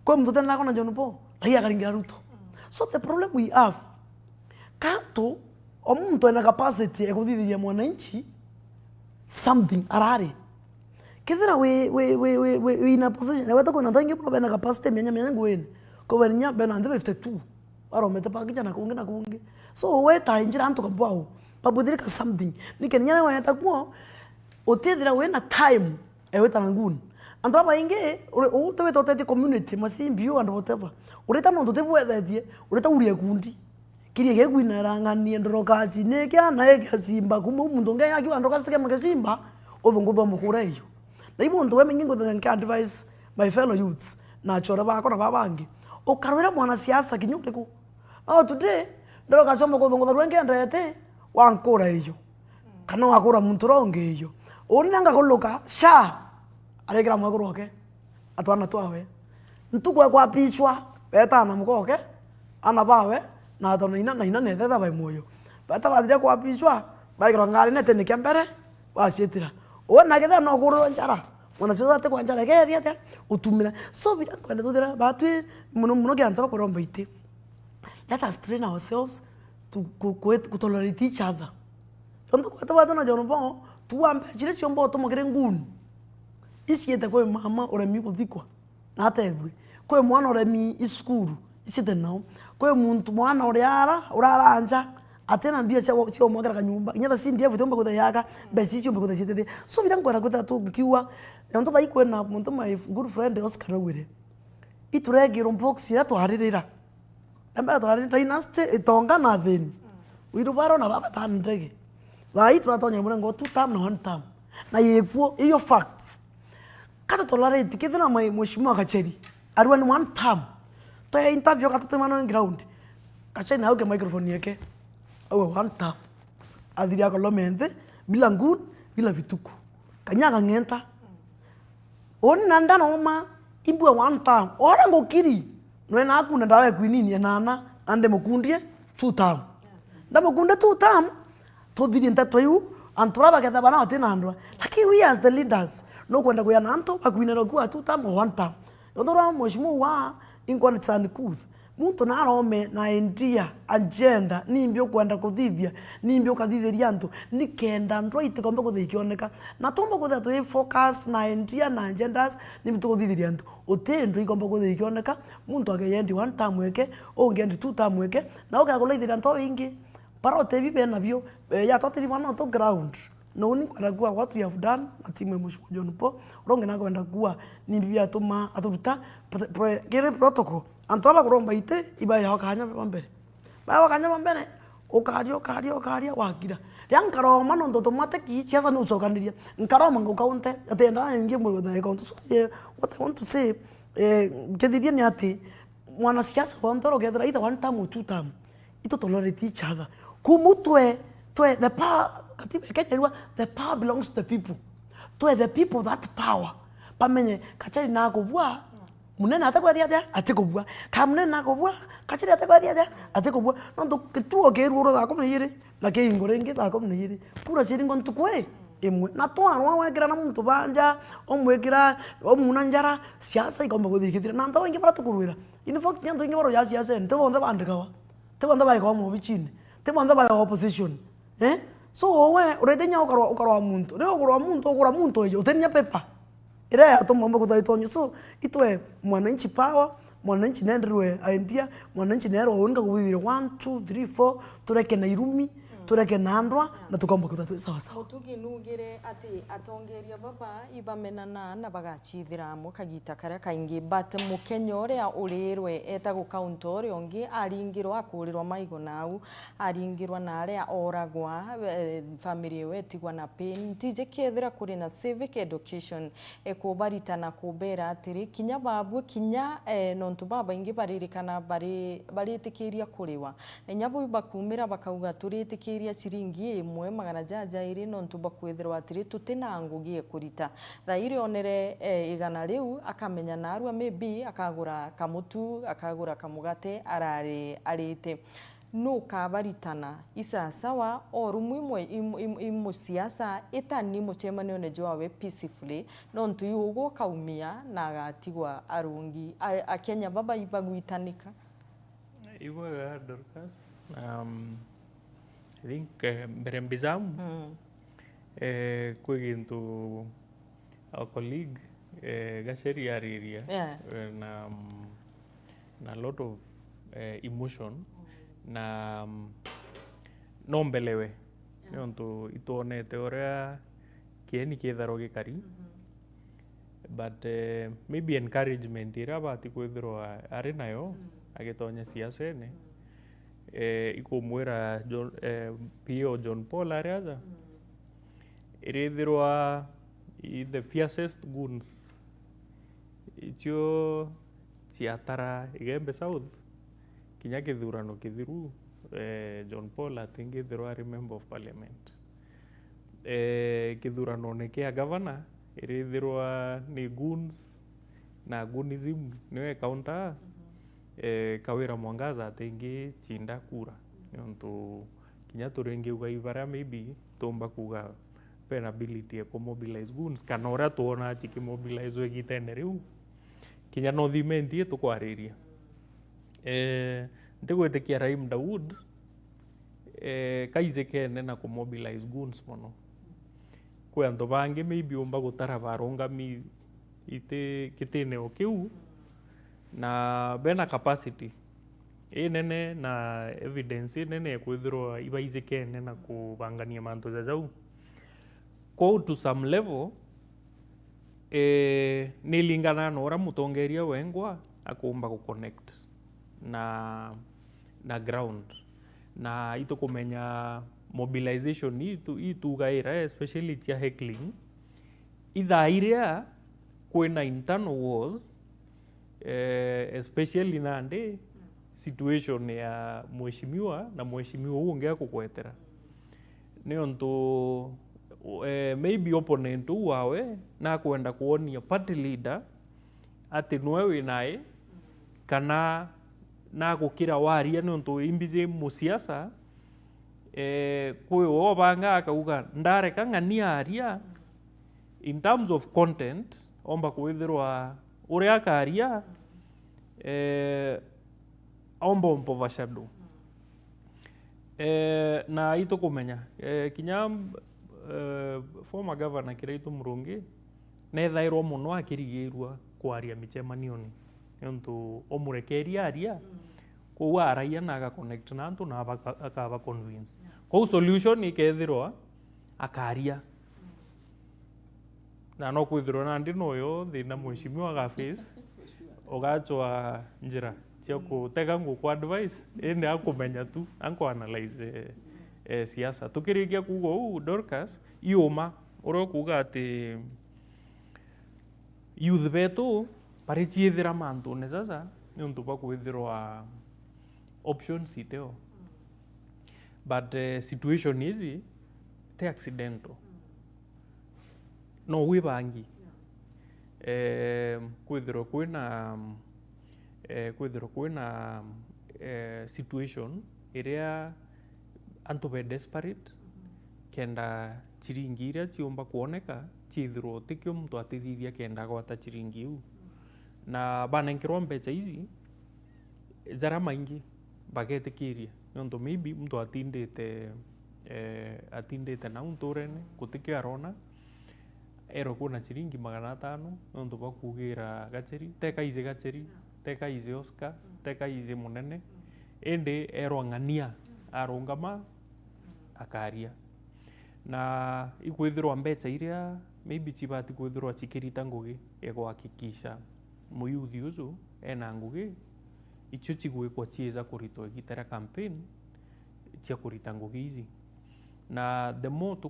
kwa muntu tenda kwa John Paul aya karingira Ruto. So the problem we have kanto omuntu ena capacity ekudithia mwananchi something arare kithira we in a position we to kuna tangi pro bena capacity menya ngweni ko benya bena 52 aromete pakija na kungi. So we ta injira antu kabwao pabudirika something nikenya we atakuo otethira we na time we tananguni antu aba inge utewe totete community masimbio and whatever ureta no totebu ethethie ureta urie kundi kirie gegwina rangani ndorokazi nekya na egasimba kumu muntu nge yakiwa ndorokazi teke magasimba ovungudo mukura iyo na ibo ndo wemingi ngo thank advice my fellow youths na chora bako na babangi okarwera mwana siasa kinyuke ku today ndorokazi mo kodongo rwenge ndete wankora iyo kana wakora muntu ronge iyo onanga koloka sha arekera mwagoro oke atwana twawe ntukwa kwa pichwa beta na mukoke ana bawe na tona ina nethetha bai moyo bata bathira kwa pichwa baikro ngari nete ni kembere basitira ona getha no guru njara ona cio ate kwa njara ge thiate utumira so bira kwenda tuthira batwi muno kianto bakoromba ite. Let us train ourselves to tolerate each other. Tonto kwata batu na John Paul tuambe chire ciombo tomogere nguni isiete kwa mama oremi kuthikwa na atethwe kwa mwana oremi iskuru isiete nao kwa muntu mwana uraranja atena mbia cio mwagara kanyumba nyata sindi evu tomba kutayaka besi cio mbikuta siete. So bidankwara kuta tu kiwa nto thai kwena muntu my good friend Oscar Wire ituregiro box ya twaririra namba twaririra dynasty itonga na thini wirubaro na baba tandege vai twatonya murengo 2 term na 1 term na yekuo iyo facts kata tolerate kithina Mheshimiwa Gacheri arua ni 1 term to ya interview kata temano ground Gacheri na uke microphone yake awe 1 term adhiria kolomente bila ngun bila vituko kanyaga ngenta oni nanda noma imbwe one time ora ngokiri no na akuna ndawe kwinini nana ande mukundie two time ndamukunde two time todhiri ntatwayu anturaba ketha bana otina andwa lakini we as the leaders no kwenda kuyana anto bakwinero kwa two time or one time yondora mheshimiwa inkwa tsani kuth muntu narome na endia agenda nimbyo kwenda kuthithia nimbyo kathithiria antu nikenda ndo itikombe kuthikioneka na tumbo kutha tu focus na endia na agendas nimtu kuthithiria antu otendo ikombe kuthikioneka muntu ageyendi one time weke ongendi two time weke na ukakuleithira antu wingi para otebi bena bio ya totiri wana to ground no ni kwenda kuwa what we have done na timu Mheshimiwa John Paul ronge na kwenda kuwa ni bibia atuma aturuta kere protocol antwaba kuromba ite iba ya wakanya mbere ba wakanya mbere ukaria wakira yankaroma no ndoto mate ki siasa no sokaniria nkaroma ngokaunte atenda ngi mu da account so what I want to say kediria ni ati mwana siasa wa mpero gedra ita one time two time ito tolerate each other kumutwe the power katiba Kenya the power belongs to the people to the people that power pamenye kachari na kubwa munene atakwaria atikubwa kamune na kubwa kachari atakwaria atikubwa ndo kituo keruro da komne yire na ke ingorenge da komne yire pura siringo ntukwe emwe na to anwa wekira na muntu banja omwekira omunanjara siasa ikomba kuthikithira na ndo ingi para tukuruira in fact nyanto ingi baro ya siasa nto bonda bandikawa te bonda bai kwa mu bichini te bonda bai opposition so we uredenya ukarwa muntu leo ukura muntu yo tenya pepa ira atoma mambo kutaitonyo so itwe mwananchi power mwananchi nendrwe idea mwananchi nero onga kubithire 1 2 3 4 tureke na irumi tureke na andwa na tukomba kutatwe sawa sawa mutugi nugire ati atongeria baba ibamenana na bagachithira mu kagita karia kaingi but mukenya uria urirwe etago county ongi aringirwa akurirwa maigo nau aringirwa na aria oragwa family wetigwa na pain tije kethira kuri na civic education ekubaritana kubera atiri kinya babu kinya nontu baba ingi baririkana baritikiria kuriwa enyabu bakumira bakauga turitikiria ciringi imwe magana jajairi nontu bakwithirwa atiri tutina ngugie kurita thairi onere igana riu akamenya narua maybe akagura kamutu akagura kamugate arite no kabaritana isa sawa orumwe imwe siasa etani muchemanio ne joawe peacefully nontu yugo kaumia na gatigwa arungi akenya baba ibagwitanika iwa Dorcas I think berembizam kugintu our colleague Gacheri Ariria na lot of emotion na nombelewe nontu itonete oria kieni kitharo gikari but maybe encouragement ira bati kwithirwa ari nayo agitonya siasene ikumwira P.O. John Paul ariaza irithirwa the fiercest goons icho ciatara igembe south kinya kithurano kithiru John Paul atingithirwa member of parliament kithurano ne kia governor irithirwa ni goons na goonism niwe counter Kawira Mwangaza atingi chinda kura nontu kinya turingi uga ibara maybe tomba kuga pen ability ya mobilize goons kana ora tuona chiki mobilize wegitene riu kinya no thimenti tukwariria ntigwitikia Raim Daud kaize kene na mobilize goons mono kwa andu bangi maybe umba gutara barongami ite kitene okiu na bena capacity nene na evidence nene kwithirwa ibaizikene na kubangania mantu jajau ko to some level nilingana na ora mutongeria wengwa akumba ku connect na ground na ito kumenya mobilization itu gaira especially tia heckling idhairia kwena internal wars especially nande situation ya mheshimiwa na mheshimiwa unge akukwetera niontu maybe opponent wawe na kwenda kuonia party leader ati nwe winae kana na gukira waria ni untu imbize musiasa kwi wo banga akauga ndareka ng'ania aria in terms of content omba kwithirwa uria akaria omba mpovashadu na ito kumenya kinya former governor Kiraitu Murungi nethairwo muno akirigirwa kwaria micemanioni nontu omurekeria aria kou araia na agaconnect na antu na akaba convince kou solution ikethirwa akaria na no kwithirwa nandi noyo thina mweshimiwa agaface ugachwa njira cia gutega nguku advice indi akumenya tu anko analyze siasa tukirikia kuga uu Dorcas iuma uria kuga ati youth betu pari chiithira mantune sasa ni untu ba kwithirwa options iteo but situation hizi te accidental no wibangi kwithirwa kwina situation iria antu be desperate kenda chiringi iria ciumba kuoneka chithirwo tikio mtu atithithia kenda gwata chiringi iu na banenkerwa mbeca ici jara maingi bagetikiria nontu maybe mtu atindite na unturene kutikio arona ero kuna chiringi 500 nontu bakugira gacheri teka izi Oscar teka izi munene indi ero ng'ania arungama akaria na ikwithirwa mbeca iria maybe chibati kwithirwa chikirita ngugi egwakikisha muyuthi ucu ena ngugi icio chigwikwa chieza kuritwa igitera campaign cia kurita ngugi ici na the more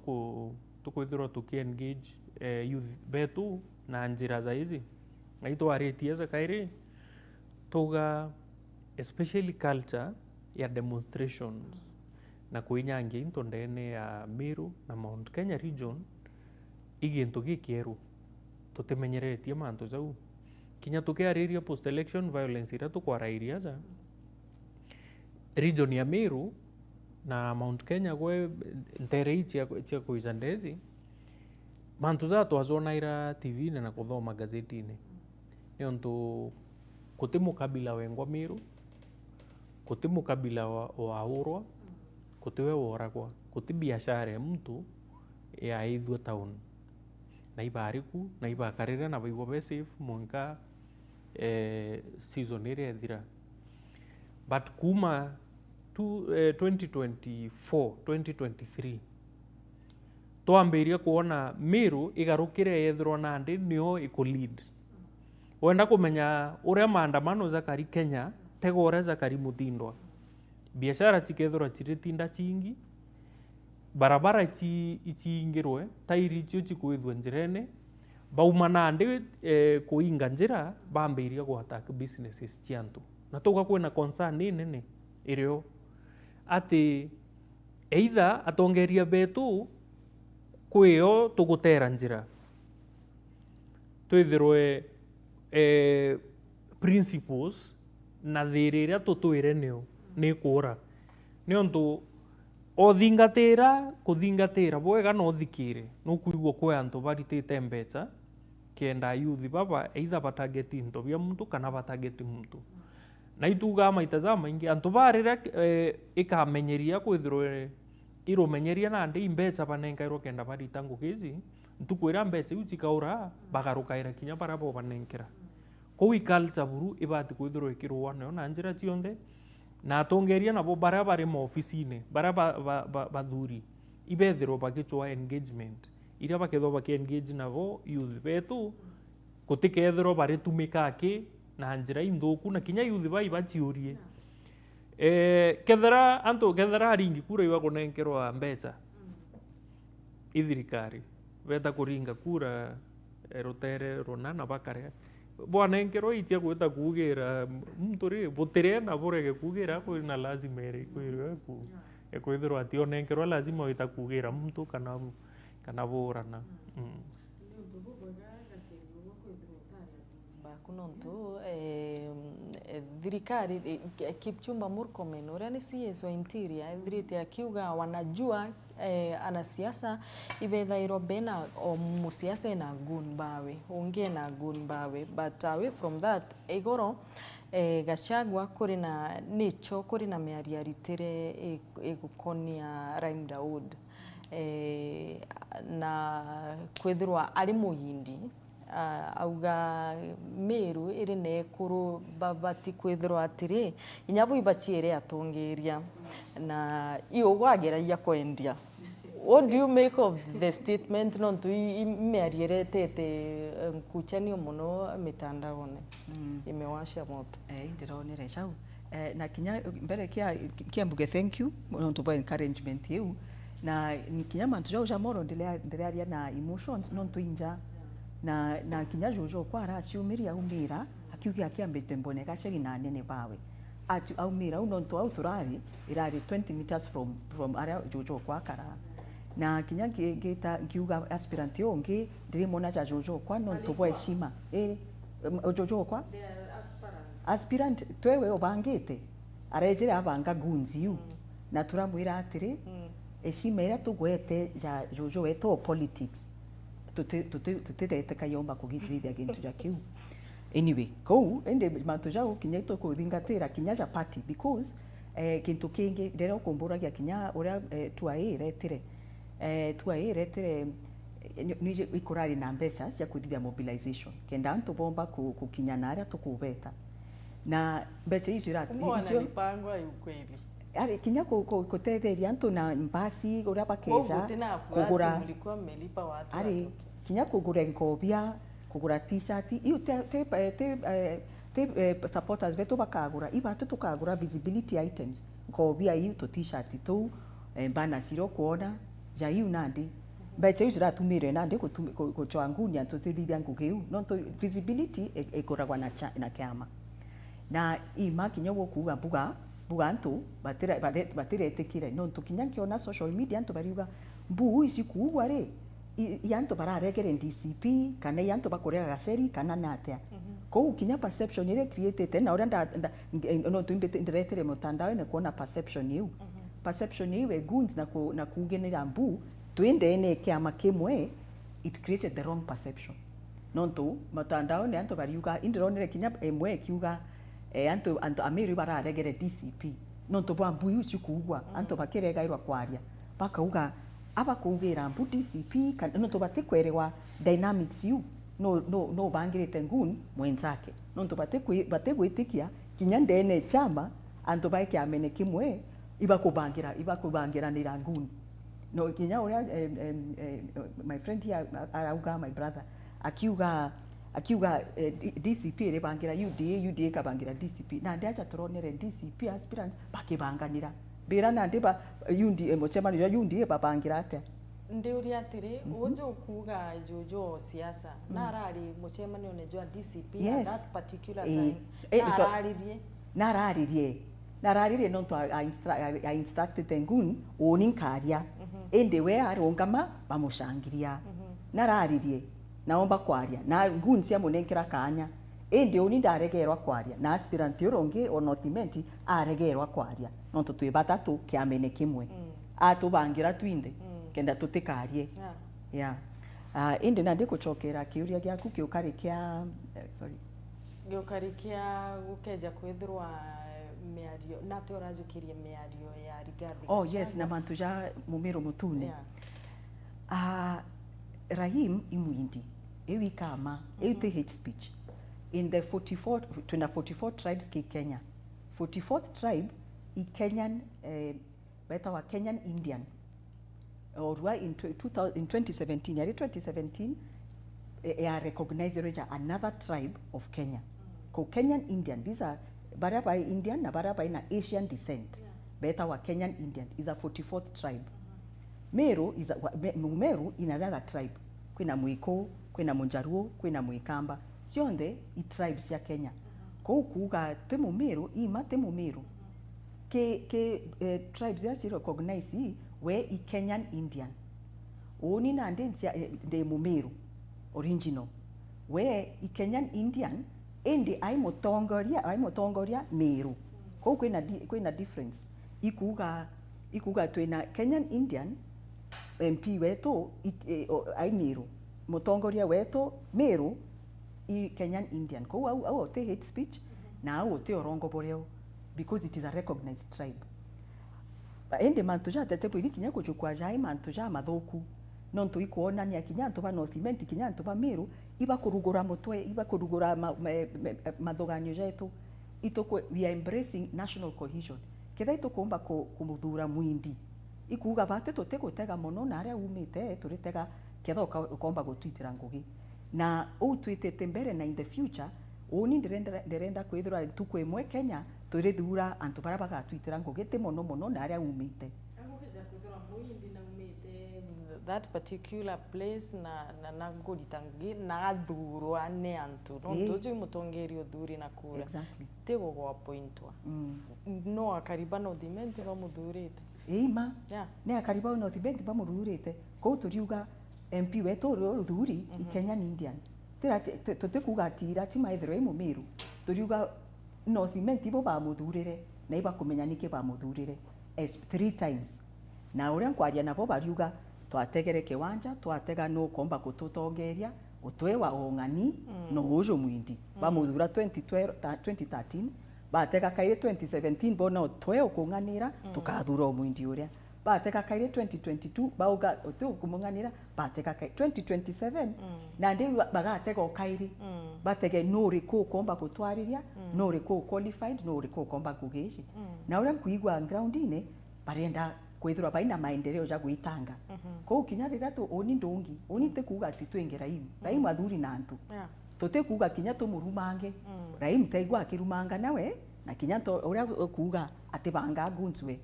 tukwithirwa tukiengage youth betu na njira za ici na itwaritie za kairi tuga especially culture ya demonstrations na kuinyangia into ndene ya Meru na Mount Kenya region igintu gikieru tutimenyeretie mantu jau kinya tukiariria post election violence ira tukwarairia za region ya Meru na Mount Kenya gwe nterei cia kuiza ndezi mantu za twazona ira TV na kuthoma gazetini niontu kutimu kabila wengwa Meru kutimu kabila wa urwa kutiwe woragwa kuti biashara mtu ya ithwa town na ibariku na ibakarira na baigwa be safe monka season ire thira but kuma 2024 2023 twambiria kuona Meru igarukire yethirwa nandi nio ikulead wenda kumenya uria maandamano zakari Kenya tegore zakari Muthindwa biashara chikethirwa chiritinda chingi barabara ichiingirwe tairi icio chikwithwe njirene bauma nandi kuinga njira bambiria gwattack businesses chiantu na tuga kwina concern nene irio ati either atongeria betu kwio tugutera njira twithirwe principles na thiriria tutwire nio ni kura niontu kuthingatira bwega no thikire no kuigwa kwa antu baritite mbeca kenda youth baba either batageti into bia mtu kana batageti mtu na ituga maitaza maingi antu barira ikamenyeria kwithirwe iromenyeria na ndi mbeca banenkairwo kenda barita ngugizi ntukwira mbeca iu chikaura bagarukaira kinya barabo banenkera kou culture buru ibati kwithirwo ikirwa nayo na njira cionthe na atongeria nabo baria bari maofisine baria bathuri ibethirwo bagichwa engagement iria bakethwo bakiengage nabo youth betu kutikethirwo bari tumikaki na njira inthuku na kinya youth bai bachiurie kethera ringi kura iwa kunenkerwa mbeca ithirikari beta kuringa kura rutere runana bakare bwanenkerwa itia gwita kugira mtu ri butire na burege kugira kwina lazima iri kwirwe kwithirwa ati onenkerwa lazima wita kugira mtu kana kana burana kunontu thirikari Kipchumba Murkomen uria ni CS wa Interior ethirite akiuga wanajua anasiasa ibethairwo bena o musiasa ena gun bawe unge na gun bawe, but away from that igoro Gachagua kuri na nicho kuri na miaria ritire igukonia Raim Daud na kwithirwa ari muhindi auga Meru iri nekuru babati kwithirwa atiri inyabo ibachiere atongeria na iyo gwageragia kwendia. What do you make of the statement nontu imearieretete nkuchanio muno mitandaone imewasha moto ndironere chau na kinya mbere kia mbuge thank you nontu by encouragement you na kinya mantu jau jamoro ndilearia na emotions nontu inja na kinya jojo kwa araciumiria umira akiugia akiambite mbone gachegi na nene bawe atu aumira nontu au turari irari 20 meters from area jojo kwa kara na kinya ngita ngiuga aspirant yongi ndirimona ja jojo kwa nontu bwa heshima jojo kwa aspirant twewe obangite arejera abanga gunzi yu na turamwira atiri heshima ira tugwete ja jojo eto politics tutete kayomba kugithithia gintu ja kiu anyway ko ende mantu jau kinya to kuthingatira kinya ja party because kintu kingi ndero kumburagia kinya uria tuae retire nije ikurari na mbeca cia kuthithia mobilization kenda antu bomba kukinyana aria tukubeta na mbeca icio icio mipango ya ukweli ari kinya kutetheria antu na mbasi uria bakeja kugura mlikuwa mmelipa watu ari kinya kugura ngobia kugura t-shirt iyo te supporters beto bakagura ibatu tukagura visibility items ngobia iyo to t-shirt tu bana siro kuona ja iyo nandi mbeca icio iratumire nandi kuchwangunya tuthithia ngugeu no visibility ikoragwa na kiama na ima kinya kuga buga antu batiretikire no tukinya kiona social media antu bariuga mbu ici kuugwa ri yanto bararegere DCP kana yanto bakorega gaceri kana natia ko kinya perception ire created na ora no ndiretere mutandao ne kuona perception yu perception yu guns na kugenera mbu twende ene kiama kimwe it created the wrong perception nonto mutandao ne anto bariuga indironere kinya emwe kiuga anto amiru bararegere DCP nonto bwa mbu ici kuugwa anto bakiregairwa kwaria bakauga abakugira mbu DCP kana nonto batikwerewa dynamics yu no bangirite ngun mwenzake nonto bategwitikia kinya ndene chama anto baike amene kimwe ibakubangira nira ngun no kinya uria my friend here arauga my brother akiuga DCP ire bangira UDA kabangira DCP na ndiacha turonere DCP aspirants bakibanganira bira na ndiba UDA mochema ni UDA babangira atia ndi uri atiri ujo kuga jojo siasa na arari mochema ni onejwa DCP at that particular time nararirie no to I instructed ngun onin karia ende we arongama bamushangiria nararirie naomba kwaria na ngun cia munenkera kanya ende oni ndaregerwa kwaria na aspirant yoronge onotimenti aregerwa kwaria no to twi batatu kiamene kimwe atubangira twinde kenda tutikarie ende na ndikuchokera kiuria giaku kiukari kia giukari kia gukeja kwithirwa miario na te orajukirie miario ya Rigathi yes na mantuja mumero mutune Rahim imuindi ewi kama ete hate speech in the 44 tribes ki Kenya 44th tribe i Kenyan beta Kenyan Indian or in 2017 yari 2017 recognized another tribe of Kenya ko Kenyan Indian. These are baraba Indian na baraba ina Asian descent beta Kenyan Indian is a 44th tribe. Meru is Meru in another tribe. Kwina Mwiko, kwina Munjaruo, kwina Mwikamba. Sionde i tribes ya Kenya. Ko kuga temu Meru ima temu Meru. Ke tribes ya si recognize we i Kenyan Indian. Oni na ndi Mumeru original. We I Kenyan Indian endi ai mutongoria Meru. Ko kwina difference. Ikuga twina Kenyan Indian MP wetu ai Meru. Mutongoria wetu Meru I Kenyan Indian. Ko au te hate speech na au te orongo boreo because it is a recognized tribe. Ende mantuja tetepo iri kinya kuchukua jai mantuja mathoku. Nonto ikuonania kinya antu ba North Imenti kinya antu ba Meru iba kurugura mutwe iba kurugura mathoganio jetu itokwe we are embracing national cohesion. Ketha itukumba kumuthura mwindi ikuga bate tutegutega muno na aria umite turitega ketha ukomba gutwitira ngugi na utwitete mbere na in the future oni ndirenda kwithura tuku imwe Kenya turithura antu bara bagatwitira ngugi te muno na aria umite that particular place na nguritangi na thurwa ne antu no toje mutongeri othuri na kura exactly tego go appointwa no akariba no dimenti ba muthurite ma ne akariba no dimenti ba muthurite ko turiuga MP wetu ruthuri I Kenyan Indian tira tutekuga tira ti maithero I Mumeru turiuga no dimenti bo ba muthurire na iba kumenya niki ba muthurire as 3 times na uria kwaria nabo bariuga twategere kiwanja twatega no komba kututongeria utwe wa ongani no ujo mwindi bamuthura 2013 batega kaire 2017 bona utwe ukunganira tukathura mwindi uria batega kaire 2022 bauga utwe ukumunganira batega kaire 2027 na ndi bagatega kaire batege no riko komba kutwariria no riko qualified no riko komba kugeshi na uria kuigwa ground ine barenda kwithura baina maendeleo ja gwitanga ko kinya rira tu oni ndungi oni te kuga ati twenge raimu athuri na antu tote kuga kinya tu murumange raimu taigwa akirumanga nawe na kinya to uria kuga ati banga gunzwe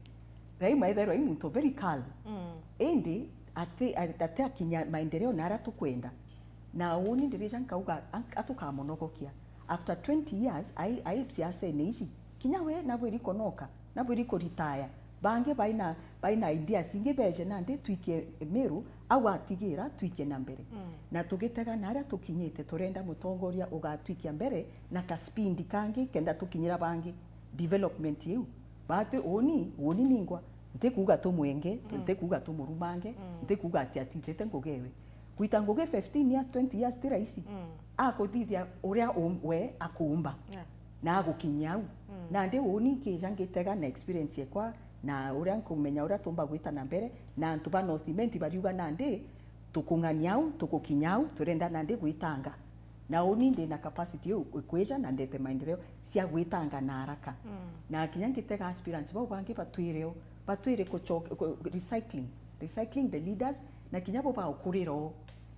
raimu aithero raimu to very calm endi ati kinya maendeleo na ara tukwenda na oni ndirija nkauga atuka monogokia after 20 years ai siasa neishi kinya we na bwiri konoka na bwiri ko retire bange baina idea singe beje na ndi twike Meru au atigira twike na mbere na tugitega na aria tukinyite turenda mutongoria ugatwikia mbere na ka speed kangi kenda tukinyira bangi development yu bate oni ningwa nte kuga to mwenge nte kuga to murumange nte kuga ati ngugewe kuita nguge 15 years 20 years tira isi akudithia uria we akumba na gukinyau na ndi oni kijangitega na experience yakwa na uria nkumenya uria tumba gwita na mbere na antu ba North Imenti bariuga nandi tukung'aniau tukukinyau turenda nandi gwitanga na oni ndi na capacity kweja na ndete maendeleo cia gwitanga na haraka na kinya ngitega aspirants bao bangi batwire ko recycling the leaders na kinya bo ba ukuriro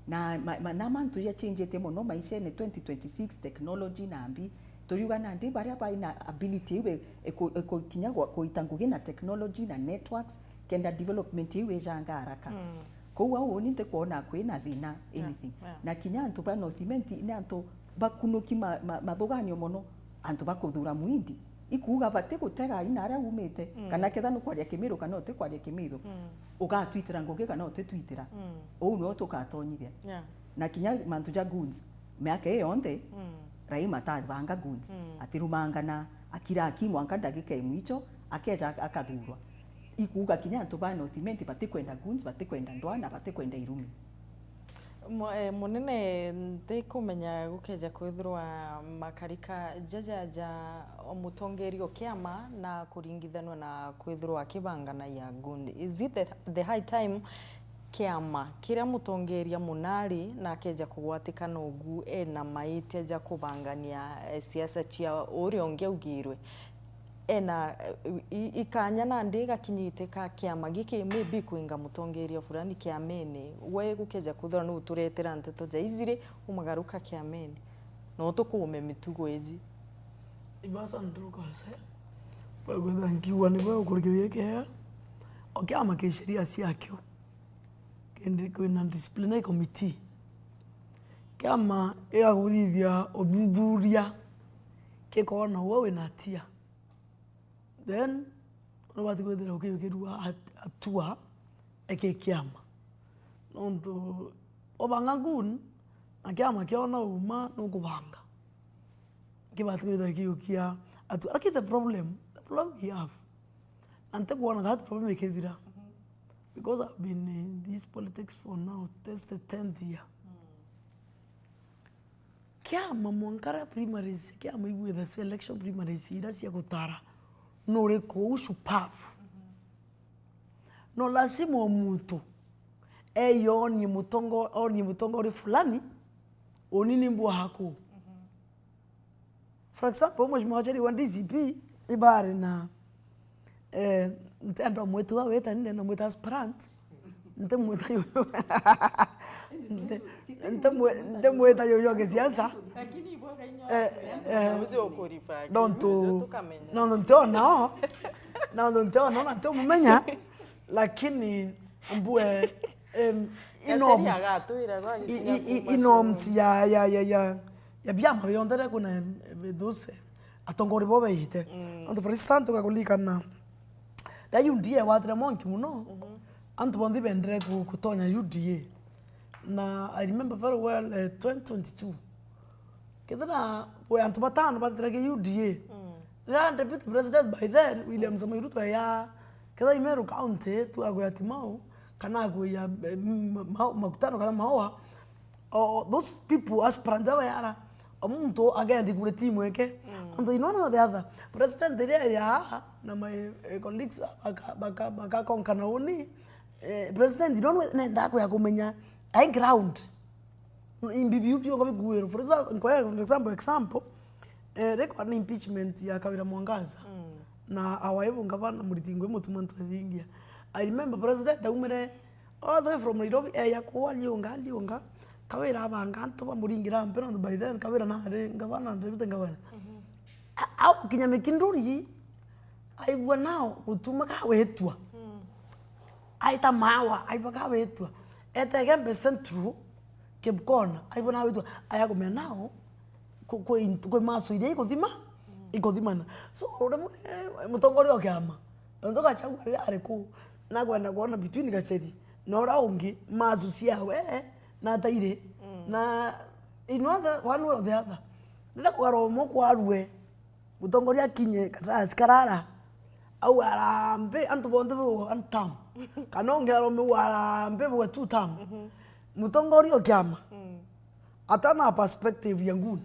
na mantu ya change te muno maisha ne 2026 technology na ambi turiuga nandi baria baina ability we eko kinya ko itanguge na technology na networks kenda development iwe janga haraka ko wa woni te kuona kwina thina anything na kinya antu ba North Imenti ne antu bakunuki mathoganio mono antu bakuthura mwindi ikuga bate gutega ina aria umite kana ketha no kwaria Kimiru kana ote kwaria Kimiru ugatwitira nguge kana ote twitira ou no tukatonyithia na kinya mantu ja goods miaka yonde raima ta banga goods atirumangana akira akimu ankandagika imwicho akeja akathurwa ikuga kinya antu ba North Imenti bate kwenda goods bate kwenda ndwana bate kwenda irumi munene ndi kumenya gukeja kwithirwa makarika jaja mutongerio kiama na kuringithanwa na kwithirwa kibangana ya gundi is it the high time kiama kiria mutongeria munari na keja kugwatikana ugu na maite ja kubangania siasa cia uri ongeugirwe ena ikanya na ndiga kinyite ka kiama giki maybe kuinga mutongeria fulani kiamene we gukeja kuthora no turetera nteto jaizire umagaruka kiamene no tukume mitugo eji ibasa nduko se bago thankiwa ni bago kurikiria ke o kiama ke sheria ciakyo kende kwina disciplinary committee kiama igaguthithia uthuthuria kikona wewe na tia then no bati kwethera ukirua atua eke kiama nontu obanga ngun akiama kiona uma nukubanga kibatu kwitha kiukia atu aki the problem we have and take one that problem ikethira because I've been in this politics for now that's the 10th year kiama mwankara primaries kiama igwetha so election primaries ira cia gutara no reko ushupavu no lazima omuntu eyoni mutongo fulani onini mbwa hako for example mheshimiwa Cheri wa DCP ibare na ntendo mwetu wa weta nne na mweta aspirant ntemweta yo ntemweta yo kisiasa lakini ibo kainyo uzi okorifa no nto mumenya lakini mbue inoms ya byama byondere kuna beduse atongori bo behite and for instance tukakulikana da UDA watra monki muno antu bondi bendre kutonya UDA na I remember very well 2022 kedana we antu batano batra ke UDA la deputy president by then William Samoei Ruto ya kada Imeru County tu agoya timao kana agoya makutano kana maoa those people aspirant yara omuntu again kule timu yake and you know the other president there ya na my colleagues baka konkana uni president you know nenda ko ya kumenya high ground in BBU pio kwa guero for example record an impeachment ya Kawira Mwangaza na awaibu ngavana muritingwe mutumantu athingia I remember president umere all the way from Nairobi ya kwa liunga Kawira abanga antu bamuringira mpera by then Kawira na ngavana ndebite ngavana au kinyamikinduri aibwa nao utuma kawetwa aita mawa aibwa kawetwa etegembe central kebkona aibwa na wetwa ayakomea nao kwa maso ile ikothimana so ore mutongori okiama ndoka chagwa ari ku na kwenda kuona between Gacheri na ora ungi maso ciawe na taire na inother one way or the other nda kwaromo kwarwe mutongori akinye karara au arambe antu bonde bo antam kanonge arome warambe bo two tam mutongori okiama atana perspective yangu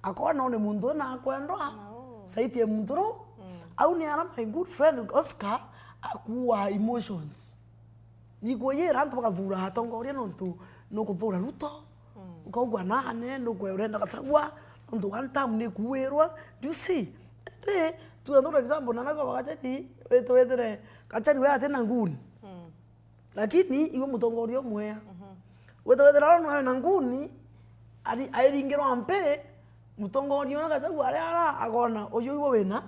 akona one mundu na kwendwa saiti mundu au ni ara my good friend Oscar akuwa emotions niko yera antu bakathura hatongoria nontu no kuthura Ruto ukauga nane no kwenda kasagwa nontu one time ni kuwerwa do you see tu ando example nana kwa Gacheri wetwethere Gacheri we atena nguni lakini iwe mutongoria mwea wetwethere no na nguni airingirwa mpe mutongoria na Gachagua ara agona oyo iwo wena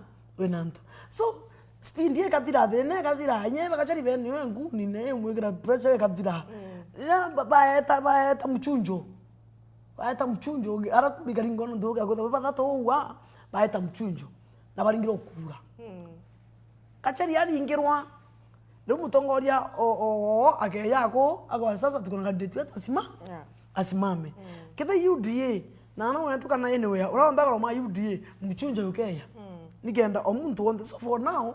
nto so speed ye kathira thene kathira nye Gacheri beni we nguni ne mwigira pressure kathira la baeta mchunjo ara kulika ringono ndoga gotha baba to wa baeta mchunjo na baringiro kura Gacheri aringirwa ndo mutongoria akeya ko agwa sasa tukona candidate wetu asimame kitha UDA na no wetu kana anywhere uraonda kwa ma UDA mchunja ukeya nikenda omuntu wonde so for now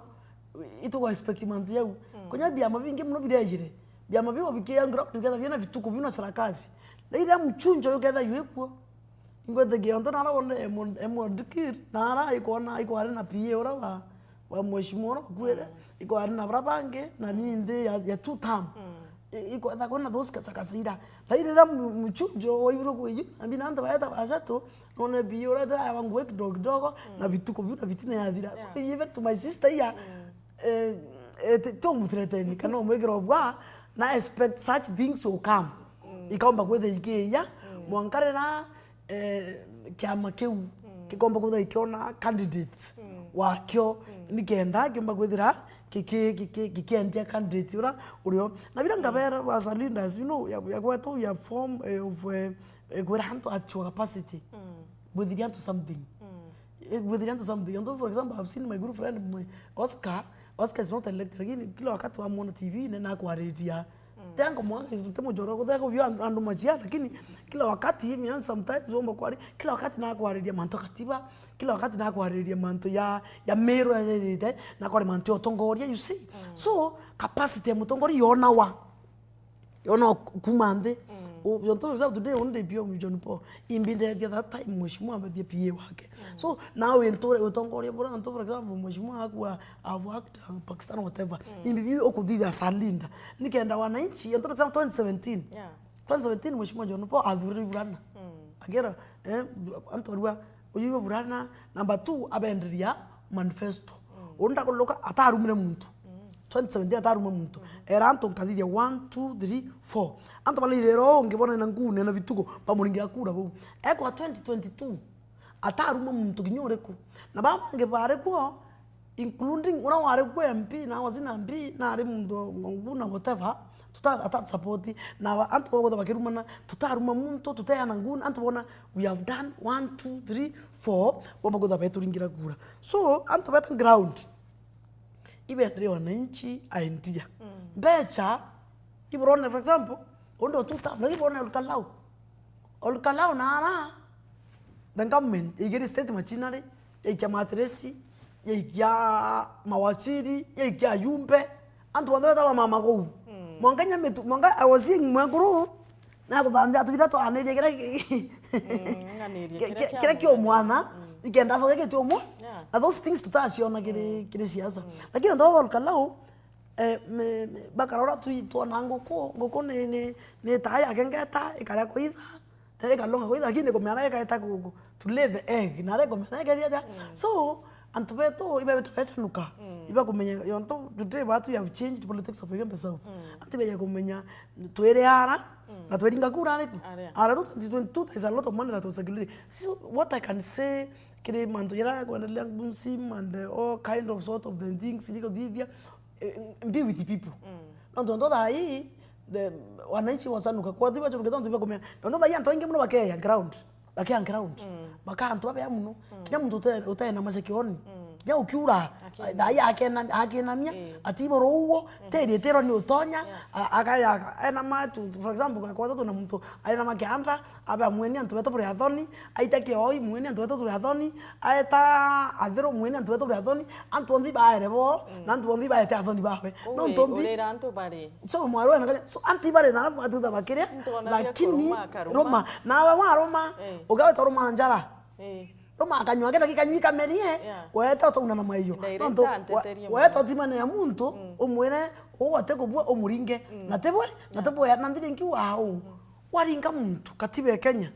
ito expectment yau konya byama bingi muno birejire byama bibo bikiya ngro together bina vituko bina sarakazi leira mchunja uketha yuko ingwete giondo na wonde emo dikir na ikona ikware na PA ora wa mheshimiwa kwere ikware na brabange na ninde ya two term iko da kona dos kasakaira laira mchunjo wayuro kweju ambina anda baeta basato none biora da wangu wek dogo na vituko na vitina ya dira so even to my sister ya to mutreteni kana mwegero bwa na expect such things will come ikomba kwethe ikeya mwankare na kiama keu kikomba kwethe ikiona candidates wakyo nikenda kiomba kwethira kikendia candidate ura urio na bila ngabera was leaders you know ya kwetu ya form of gweranto at your capacity with regard to something and for example I've seen my good friend Oscar is not elected again kila wakati wa mona TV na kwa radio Tengo mwanga isitemo joro ko teko vyo andu machia lakini kila wakati mimi sometimes omba kwari kila wakati na kwariria manto katiba kila wakati na kwariria manto ya mero na kwari manto otongoria you see. So capacity ya mutongoria yona kumande yonto za today onde bio mjoni po imbinde ya that time mheshimiwa ambaye pia wake. So now utongoria bora nto for example mheshimiwa hakuwa I've worked in Pakistan whatever imbibi okudhida salinda nikaenda wananchi nto for example 2017 2017 mheshimiwa John Paul adhuri burana agera antorwa uyiwe burana number 2 abenderia manifesto onda koloka atarumire muntu 2017 ataruma muntu era anto nkadhia 1 2 3 4 anto bali lero ngibona na ngune na vituko pamuringira kura bo eko 2022 ataruma muntu kinyoreko na baba ngebare ko including una ware ko MP na wazina MP na ari muntu nguna whatever tuta support na anto bodo bakirumana tutaruma muntu tutayana nguna anto bona we have done 1 2 3 4 bomba goda beturingira kura so anto betan ground ibendere wananchi aindia becha ibrone for example ondo tuta na ibrone olkalau na the government igeri state machinari ya matresi ya mawaziri ya yumbe antu wanda mama go mwanganya metu mwanga I was seeing mwanguru na kubambia tubita to aneria kira kio mwana ikenda so yake tomo na those things tutasiona kile siasa lakini ndo olkalau bakarora tu nango ngoko ne taya kengeta ikara koida tele kalonga koida lakini komera ikaita ku to lay the egg na le komera ikadia so antubeto ibe betu nuka ibe kumenya yonto today watu have changed politics of Uganda South antibe kumenya tuere ara na tueringa kura letu ara 2022 there's a lot of money that was circulated. So what I can say kile manto yara kuendelea bunsim and all kind of sort of the things liko divya be with the people ndo hii the wananchi wasanuka kwa tiba cho ngeto tiba kumenya ndo hii anto ingi muno bakaya ground baka anto abe muno kinya muntu utaye na masekioni ya ukiura dai akenamia atiboro uwo tero ni utonya akaya ena matu for example kwa watu na mtu aina makanda aba mweni antu beto bure athoni aitake oi mweni antu beto bure athoni aeta adero mweni antu beto bure athoni antu ndi baerebo na antu ndi baete athoni bawe no ntombi olera antu bare so mwaro na so anti bare na watu da bakire lakini Roma na wa Roma ugawe to Roma njara Roma akanywa kenda kikanyika merie weta utuna na maiyo ndo weta timane ya muntu umwere wote kubwa umuringe natebwe ya nandire nki wao waringa muntu katibe Kenya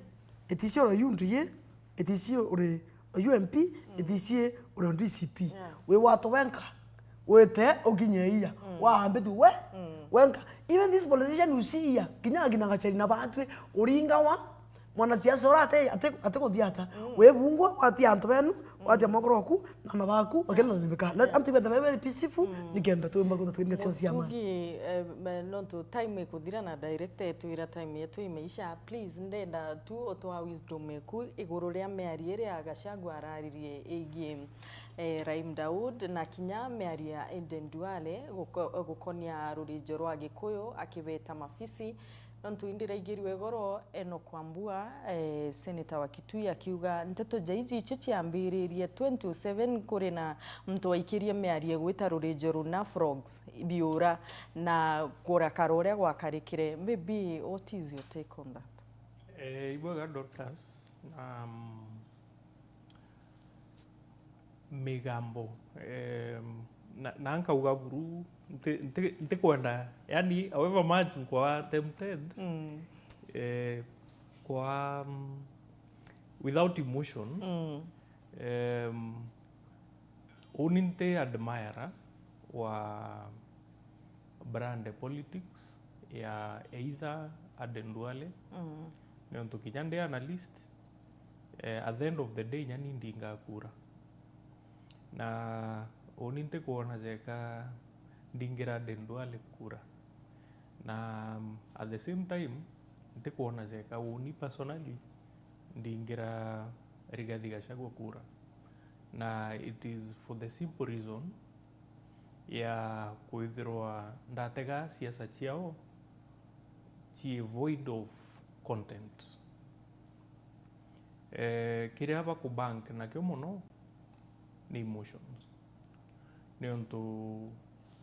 etisio ro yundie etisio ore UMP etisio ore DCP we watu wenka wete oginyeia waambe tu wenka even this politician you see here kinya ginangachari na batwe uringa wa mwana siasa orate ateko diata we bungwa wati anto benu wati amokroku na nabaku akela nibeka amti beta very peaceful nikenda tu mbago tu ngasi siasa tugi nonto time kuthira na direct tuira time yetu imeisha please ndenda tu otoa wisdom eku iguru ria meari ria agacagwa araririe igi Raim Daud na kinya mearia Eden Duale gukonia rurijo rwa Gikuyu akibeta mafisi nontu indira igiriwe goro eno kwambua senator wa Kitui akiuga nteto jaizi icho ciambiririe 27 kuri na mtu aikirie mearie gwita rurijo runa frogs biura na kura karoria gwakarikire maybe what is your take on that Iboga Dorcas migambo na nkauga buru nte kwenda yani however much kwa tempted kwa without emotion uninte admire wa brand politics ya either Aden Duale nionto kinyande analyst at the end of the day nyani ndinga kura na uninte kuona jeka ndingira Aden Duale kura na at the same time nite kuona jeka uni personally ndingira Rigathi Gachagua kura na it is for the simple reason ya kuithirwa ndatega siasa ciao chi void of content. Kire hapa ku bank na kio muno ni emotions. Ni onto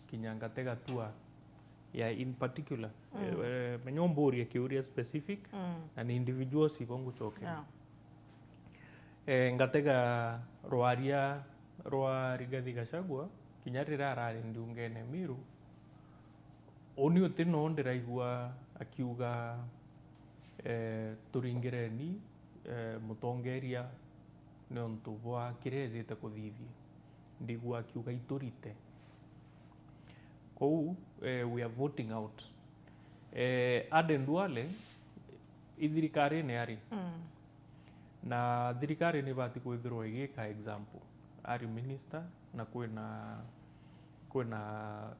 kinyanga tega tua ya in particular menyombori kiuria specific and individuals ibongo choke. Ngatega roaria roa Rigathi Gachagua kinyarira arari ndiungene miru oni utino ndiraigua akiuga turingireni mutongeria ne ontu bwa kirezite kuthithia ndigua akiuga iturite kou we are voting out Aden Duale ithirikari ni ari na thirikari ni bati kwithirwo igika example ari minister na kwina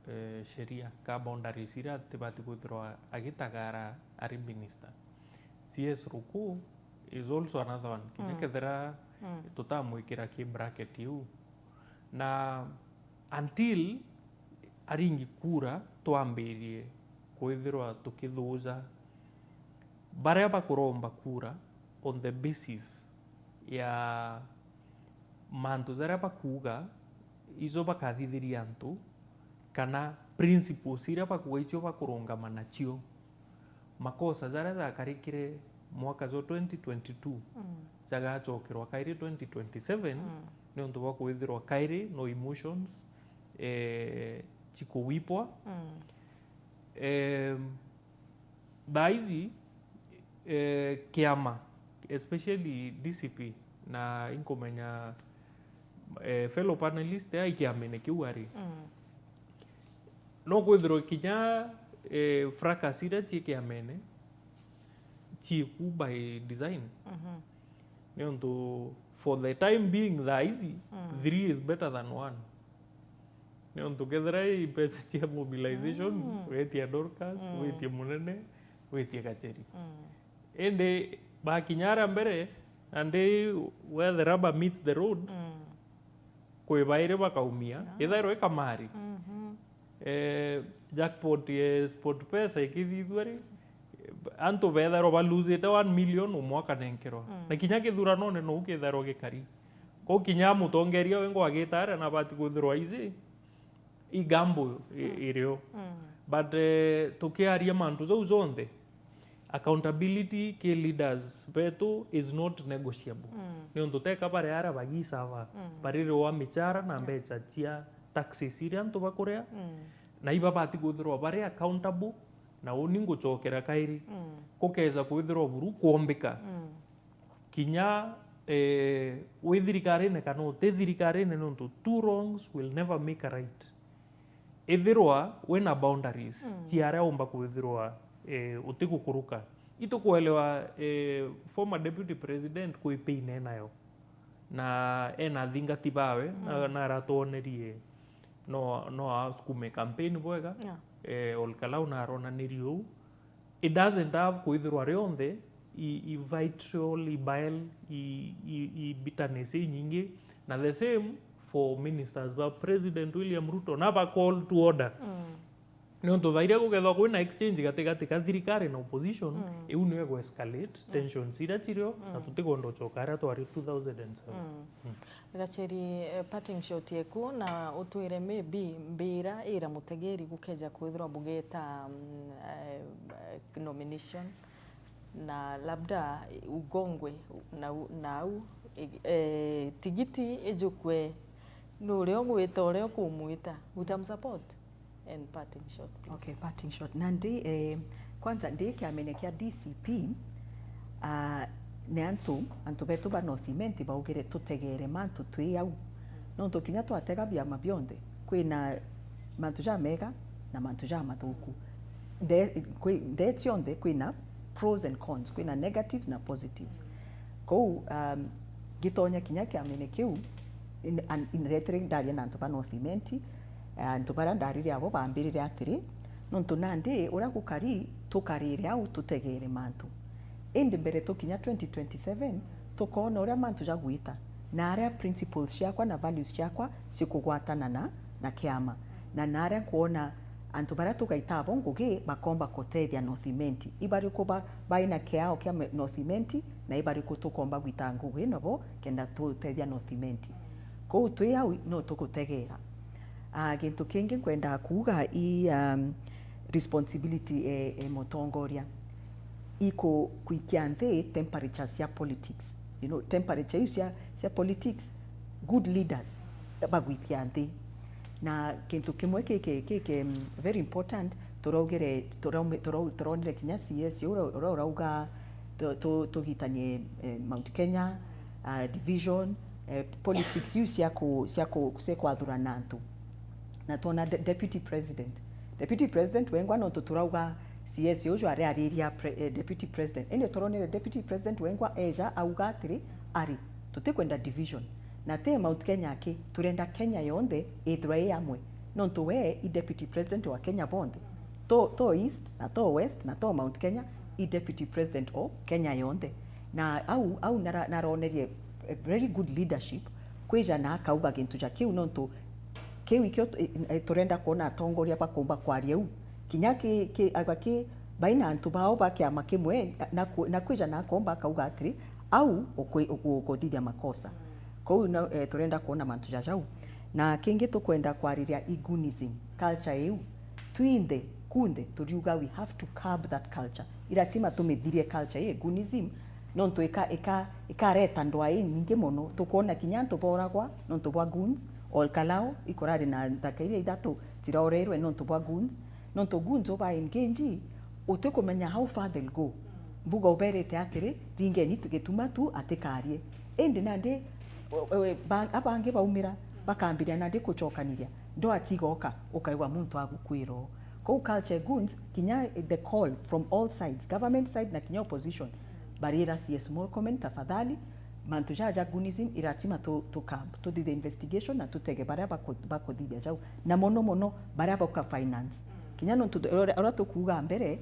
sheria ka boundaries ira tibati kwithirwo agitagara ari minister. CS Ruku is also another one kinekethera tutamwikira ki bracket yu na until aringi kura twambirie kwithirwa tukithuza baria bakuromba kura on the basis ya mantu zaria bakuga izo bakathithiria antu kana principles iria bakuga icio bakurungama nacio makosa zaria zakarikire mwaka zo 2022 zagacokirwa kairi 2027 ni untu bwa kwithirwa kairi no emotions chikuwipwa baizi kiama especially DCP na inkomenya fellow panelist ya ikiamene kiuari no kwithirwo kinya fracas ira chikiamene chiku by design ni untu for the time being the easy 3 is better than 1 ni untu kethira pesa chia mobilization wetia Dorcas wetia Munene wetia Gacheri ende bakinyara mbere ande where the rubber meets the road kwe baire bakaumia ithairo ikamari jackpot sport pesa ikithithwari antu bethairo baluzite 1 million umwaka nenkerwa na kinya githurano ne no ukithairo gikari ko kinya mutongeria wengo agitare na bati kuthirwa izi igambo irio but tukiaria mantu zo zonde accountability ke leaders betu is not negotiable ni untu teka bare ara bagisava barire wa michara na mbecha tia taxes iria antu bakurea na iba bati kuthirwa bare accountable na uningo chokera kairi kokeza kwithirwa buru kuombika kinya withirikari ne kana utethirikari ne nuntu two wrongs will never make a right ithirwa wena boundaries tiara umba kwithirwa utikukuruka itukuelewa former deputy president kuipeine nayo na ena thingati bawe na aratonerie no askume campaign bwega olkalau na arona nirio it doesn't have kwithirwa rionthe i vitriol i bile i bitterness nyingi na the same for ministers but President William Ruto na ba call to order ni untu thaire kugethwa kwina exchange gatigati ka thirikari na opposition iu niwe go escalate tensions ira chirio na tutigondo chokara twari 2007 Gacheri parting shot yeku na utwire maybe mbira ira mutegeri gukeja kwithirwa bugeta nomination na labda ugongwe nau tigiti ejukwe nureo gwita ureo kumwita utamsupport and parting shot please. Okay, parting shot nandi kwanza ndi kiamene kia DCP ne antu betu ba nothimenti baugire tutegere mantu twi au no tukinya twatega bia mabionde kwina mantu ja mega na mantu ja mathuku de tionde kwina pros and cons kwina negatives na positives ko gitonya kinya kiamene kiu in retre ndaria na antu ba nothimenti antu bara ndarire abo bambirire atiri nontu nandi ura gukari tukarire au tutegere mantu indi mbere tukinya 2027 tukona uria mantu jagwita na aria principles ciakwa na values ciakwa cikugwatana na kiama na aria kuona antu baria tugaita abo ngugi bakomba kutethia Northimenti ibari ko baina kiao kia Northimenti na ibari ko tukomba gwita ngugi nabo kenda tutethia Northimenti ko twi au no tugutegera gintu kingi kwenda kuga i responsibility motongoria iko kuikia nthi temperature cia politics, you know, temperature cia politics, good leaders bagwikia nthi na kintu kimwe kike very important turonire kinya CS urauga tugitanie Mount Kenya division politics yu cia kwathurana antu na tuona deputy president wengwa no turauga CS uju ariria deputy president ene turonire deputy president wengwa eja auga atiri ari tutikwenda division na te Mount Kenya ki turenda Kenya yonde ithwa yamwe no tuwe i deputy president wa Kenya bonde to east na to west na to Mount Kenya i deputy president o Kenya yonde na au naronerie very good leadership kwija na akauga gintu ja kiu no tu kiu ikyo turenda kuona atongoria bakomba kwaria u kinya ki agaki baina antu bao bakiama kimwe na kwija na akomba akauga atiri au ukodithia makosa kou na turenda kuona mantu jajau na kingi tukwenda kwariria igunism culture eu twinde kunde turiuga we have to curb that culture iratima tumithirie culture ye igunism non tu ikareta ndwai nyingi muno tukona kinya antu boragwa non tu bwa goons all kalao ikorari na ndakaire ithatu tirorerwe non tu bwa goons oba engage utekumenya how far they'll go mbuga uberete atiri ringeni tugituma tu atikarie ende nande abange baumira bakambiria nande kuchokaniria ndo atigoka ukaiwa muntu agukwiro ko culture goons kinya the call from all sides government side na kinya opposition barira CS Murkomen tafadhali mantu jaja gunism iratima to camp to the investigation na tutege baria bakodithia jau na mono baria baka finance kinya no ora tukuga mbere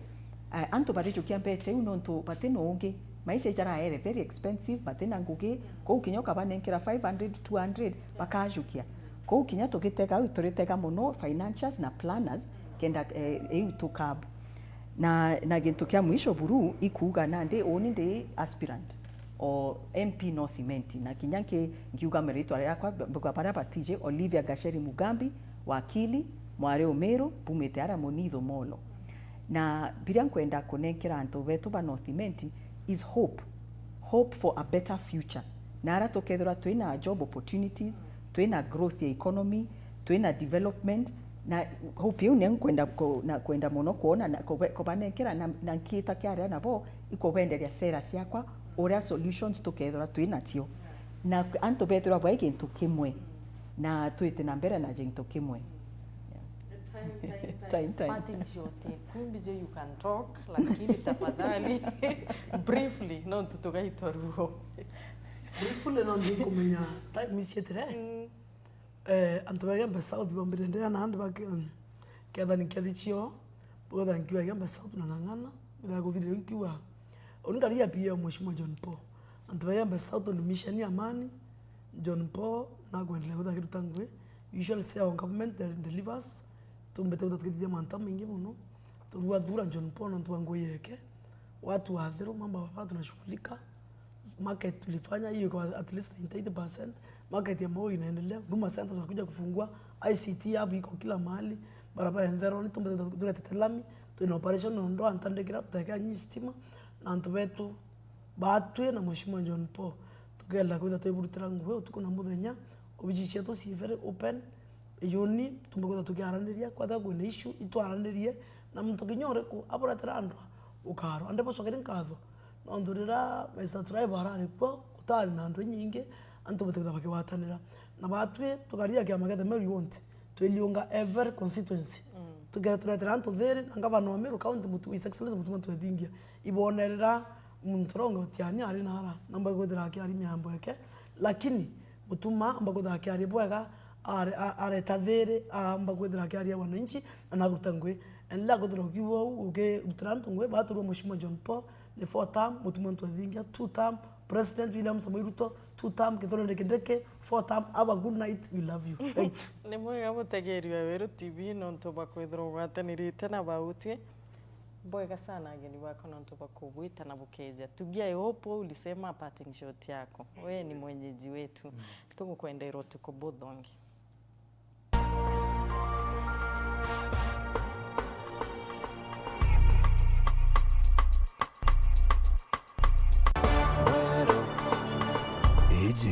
antu baricho kiambete uno ntu bateno ungi maisha jara ere very expensive batena ngugi ko kinyoka banenkira 500 200 bakajukia ko kinya tugitega utoretega muno financiers na planners kenda to cab na gintu kia mwisho buru ikuga nande oni ndi aspirant o MP Northimenti na kinyanke ngiuga merito yakwa bara batije Olivia Gacheri Mugambi wakili Mware Omero Pumete ara monitho molo na biria kwenda kunenkera antu betu ba Northimenti is hope for a better future na ara tokethura twina job opportunities twina growth ya economy twina development na hope yu kwenda muno kuona na kubanenkera na kita kiaria nabo ikobenderia sera ciakwa ora solutions tokethura twina tio na antu bethura bwa gintu kimwe na twite na mbere na gintu kimwe time Martin Jote kumbize you can talk lakini tafadhali briefly no tutogaitoruo briefly no ndiko menya time isietere antu bagamba south bombende na handi bak kedha nikedichio boda nkiwa gamba south na ngana bila kuthire nkiwa ongaria pia mheshimiwa John Paul antu bagamba south on mission ya amani John Paul na gwendele kuda kirutangwe usually say our government delivers tumbete tukidia manta mingi muno turua dura John Paul na tuango yeke watu hadhiro mambo hapa tunashughulika market tulifanya hiyo kwa at least 98% market ya Moi inaendelea huduma centers wanakuja kufungua ICT hub iko kila mahali barabara ndero ni tumbete tuletelami tuna operation ndo antandekira tutaka nyi stima na antu betu batwe na mheshimiwa John Paul tukela kwenda tuiburutira ngwe tuko na muthenya obijiche to si very open yoni tumbogo tukiaraniria kwa thagu ni issue itwaranirie na muntu kinyore ku aboratira andwa ukaro ande bosogere nkatho no ndurira mesa driver arari kwa utari na andu nyingi antu bote kuthaba kiwatanira na batwe tukaria kia magetha me want tweliunga every constituency tugera turetera antu there na ngavana wa Meru county mutu is excellence mutu mtu ethingia ibonerera muntu rongo tiani ari nara namba guthira ki ari miambo yake lakini mutuma amba guthira ki ari bwega are tathere amba guthira ki ari wananchi na nagutangwe endelea kuthira kiwo uke utranto ngwe baturu mheshimiwa John Paul le 4 term mutumantu athingia 2 term President William Samoei Ruto 2 term Kithure Kindiki 4 term. Have a good night, we love you. Thank you. Nĩ mwega mũtegeri wa Weru TV no ntuba kwithirwo gwatanĩrĩte na bautwe bwega sana ageni wako na ntuba kugwita na bukeja tugia ihopo ulisema parting shot yako we ni mwenyeji wetu tugukwenda irotiko bothongi AJ